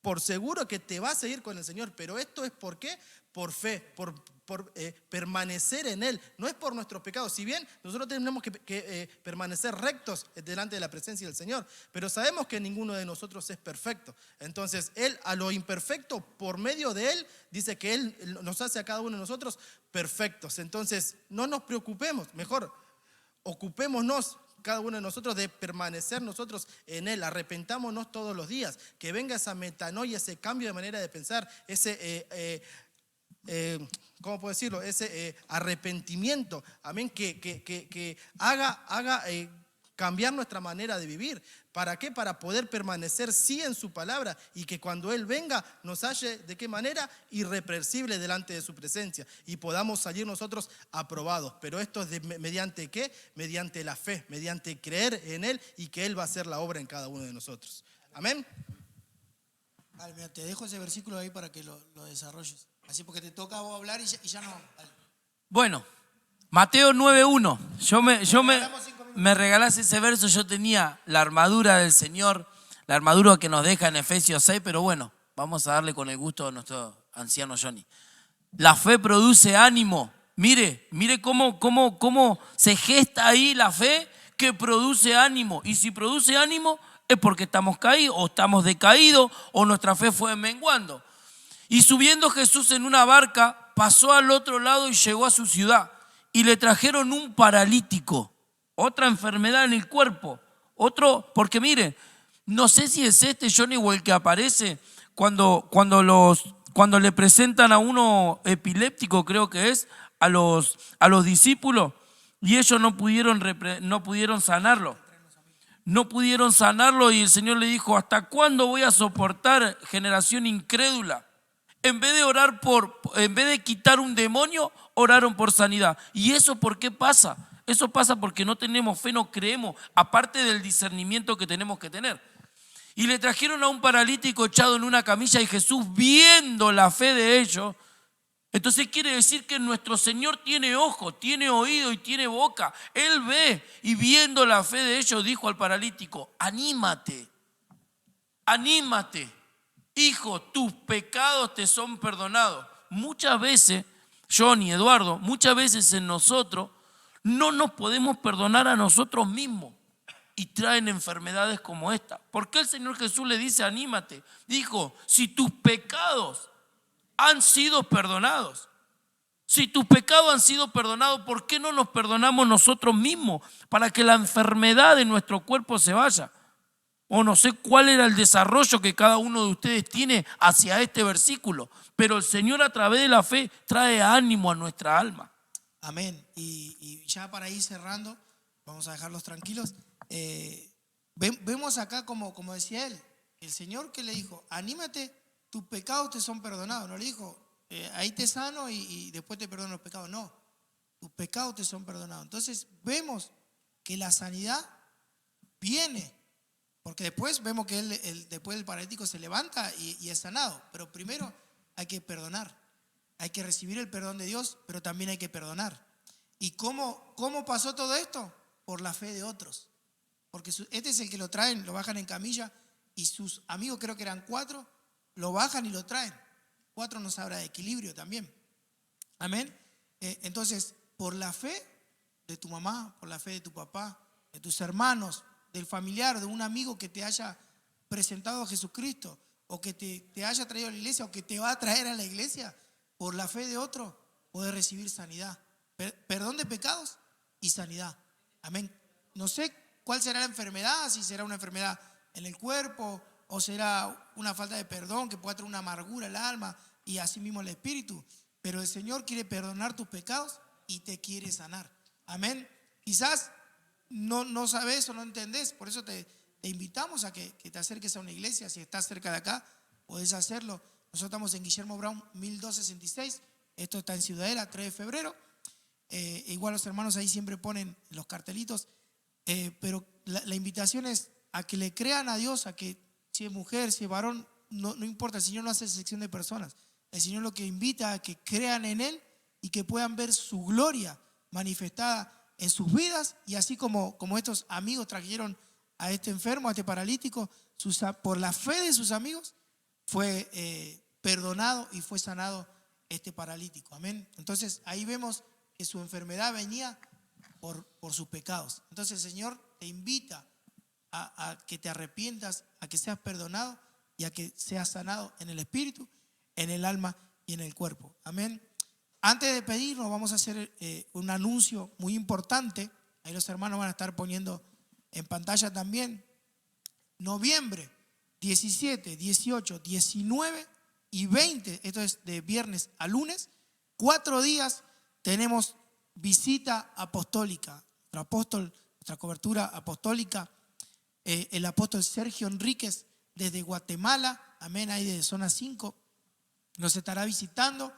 por seguro que te vas a ir con el Señor. Pero esto es ¿por qué? Por fe, por permanecer en Él. No es por nuestros pecados. Si bien nosotros tenemos que permanecer rectos delante de la presencia del Señor, pero sabemos que ninguno de nosotros es perfecto. Entonces Él, a lo imperfecto, por medio de Él, dice que Él nos hace a cada uno de nosotros perfectos. Entonces no nos preocupemos, mejor ocupémonos cada uno de nosotros de permanecer nosotros en Él. Arrepentámonos todos los días, que venga esa metanoia, ese cambio de manera de pensar, ese ¿cómo puedo decirlo? Ese arrepentimiento, amén, que haga cambiar nuestra manera de vivir. ¿Para qué? Para poder permanecer sí en su palabra y que cuando Él venga nos halle, ¿de qué manera? Irreprensible delante de su presencia y podamos salir nosotros aprobados. Pero esto es ¿mediante qué? Mediante la fe, mediante creer en Él y que Él va a hacer la obra en cada uno de nosotros. Amén. Vale, mira, te dejo ese versículo ahí para que lo desarrolles. Así porque te toca a vos hablar y ya no. Vale. Bueno, Mateo 9:1. Me regalás ese verso, yo tenía la armadura del Señor, la armadura que nos deja en Efesios 6, pero bueno, vamos a darle con el gusto a nuestro anciano Johnny. La fe produce ánimo. Mire cómo se gesta ahí la fe que produce ánimo. Y si produce ánimo es porque estamos caídos o estamos decaídos o nuestra fe fue menguando. Y subiendo Jesús en una barca, pasó al otro lado y llegó a su ciudad. Y le trajeron un paralítico, otra enfermedad en el cuerpo, porque mire, no sé si es Johnny o el que aparece cuando le presentan a uno epiléptico, creo que es, a los discípulos, y ellos no pudieron sanarlo. No pudieron sanarlo y el Señor le dijo: ¿hasta cuándo voy a soportar, generación incrédula? En vez de quitar un demonio, oraron por sanidad. ¿Y eso por qué pasa? Eso pasa porque no tenemos fe, no creemos, aparte del discernimiento que tenemos que tener. Y le trajeron a un paralítico echado en una camilla y Jesús, viendo la fe de ellos, entonces quiere decir que nuestro Señor tiene ojos, tiene oído y tiene boca. Él ve, y viendo la fe de ellos dijo al paralítico: anímate, hijo, tus pecados te son perdonados. Muchas veces, Johnny, Eduardo, muchas veces en nosotros no nos podemos perdonar a nosotros mismos y traen enfermedades como esta. ¿Por qué el Señor Jesús le dice anímate? Dijo: si tus pecados han sido perdonados, ¿por qué no nos perdonamos nosotros mismos para que la enfermedad de nuestro cuerpo se vaya? O no sé cuál era el desarrollo que cada uno de ustedes tiene hacia este versículo, pero el Señor a través de la fe trae ánimo a nuestra alma. Amén. Y ya para ir cerrando, vamos a dejarlos tranquilos. Vemos acá, como decía él, el Señor que le dijo, anímate, tus pecados te son perdonados. No le dijo, ahí te sano y después te perdono los pecados. No, tus pecados te son perdonados. Entonces vemos que la sanidad viene, porque después vemos que después el paralítico se levanta y es sanado. Pero primero hay que perdonar, hay que recibir el perdón de Dios, pero también hay que perdonar. ¿Y cómo pasó todo esto? Por la fe de otros. Porque este es el que lo traen, lo bajan en camilla y sus amigos, creo que eran 4, lo bajan y lo traen. 4 nos habla de equilibrio también. Amén. Entonces, por la fe de tu mamá, por la fe de tu papá, de tus hermanos, del familiar, de un amigo que te haya presentado a Jesucristo, o que te haya traído a la iglesia, o que te va a traer a la iglesia, por la fe de otro, puedes recibir sanidad. Perdón de pecados y sanidad. Amén. No sé cuál será la enfermedad, si será una enfermedad en el cuerpo o será una falta de perdón que pueda traer una amargura al alma y así mismo el espíritu. Pero el Señor quiere perdonar tus pecados y te quiere sanar. Amén. Quizás no sabes o no entendés, por eso te invitamos a que te acerques a una iglesia. Si estás cerca de acá, podés hacerlo. Nosotros estamos en Guillermo Brown 1266. Esto está en Ciudadela, 3 de febrero. Igual los hermanos ahí siempre ponen los cartelitos. Pero la invitación es a que le crean a Dios, a que si es mujer, si es varón, no importa. El Señor no hace sección de personas. El Señor lo que invita a que crean en Él y que puedan ver su gloria manifestada en sus vidas. Y así como estos amigos trajeron a este enfermo, a este paralítico, por la fe de sus amigos fue perdonado y fue sanado este paralítico. Amén. Entonces ahí vemos que su enfermedad venía por sus pecados. Entonces el Señor te invita a que te arrepientas, a que seas perdonado y a que seas sanado en el espíritu, en el alma y en el cuerpo. Amén. Antes de pedirnos, vamos a hacer un anuncio muy importante. Ahí los hermanos van a estar poniendo en pantalla también. Noviembre 17, 18, 19 y 20, esto es de viernes a lunes, 4 días tenemos visita apostólica. Nuestro apóstol, nuestra cobertura apostólica, el apóstol Sergio Enríquez desde Guatemala, amén, ahí de zona 5, nos estará visitando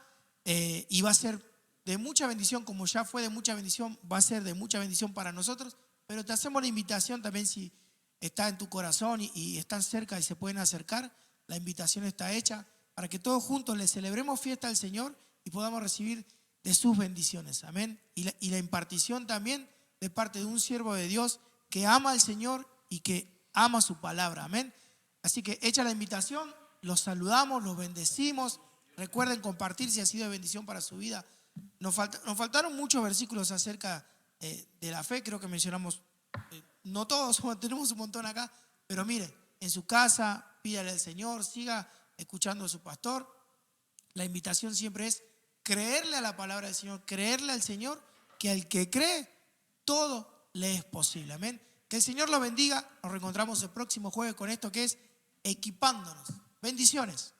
y va a ser de mucha bendición, como ya fue de mucha bendición, va a ser de mucha bendición para nosotros, pero te hacemos la invitación también si está en tu corazón y están cerca y se pueden acercar, la invitación está hecha para que todos juntos le celebremos fiesta al Señor y podamos recibir de sus bendiciones, amén, y la impartición también de parte de un siervo de Dios que ama al Señor y que ama su palabra, amén. Así que hecha la invitación, los saludamos, los bendecimos. Recuerden compartir si ha sido de bendición para su vida. Nos faltaron muchos versículos acerca de la fe, creo que mencionamos, no todos, tenemos un montón acá, pero mire, en su casa, pídale al Señor, siga escuchando a su pastor. La invitación siempre es creerle a la palabra del Señor, creerle al Señor, que al que cree, todo le es posible, amén. Que el Señor lo bendiga, nos reencontramos el próximo jueves con esto que es Equipándonos. Bendiciones.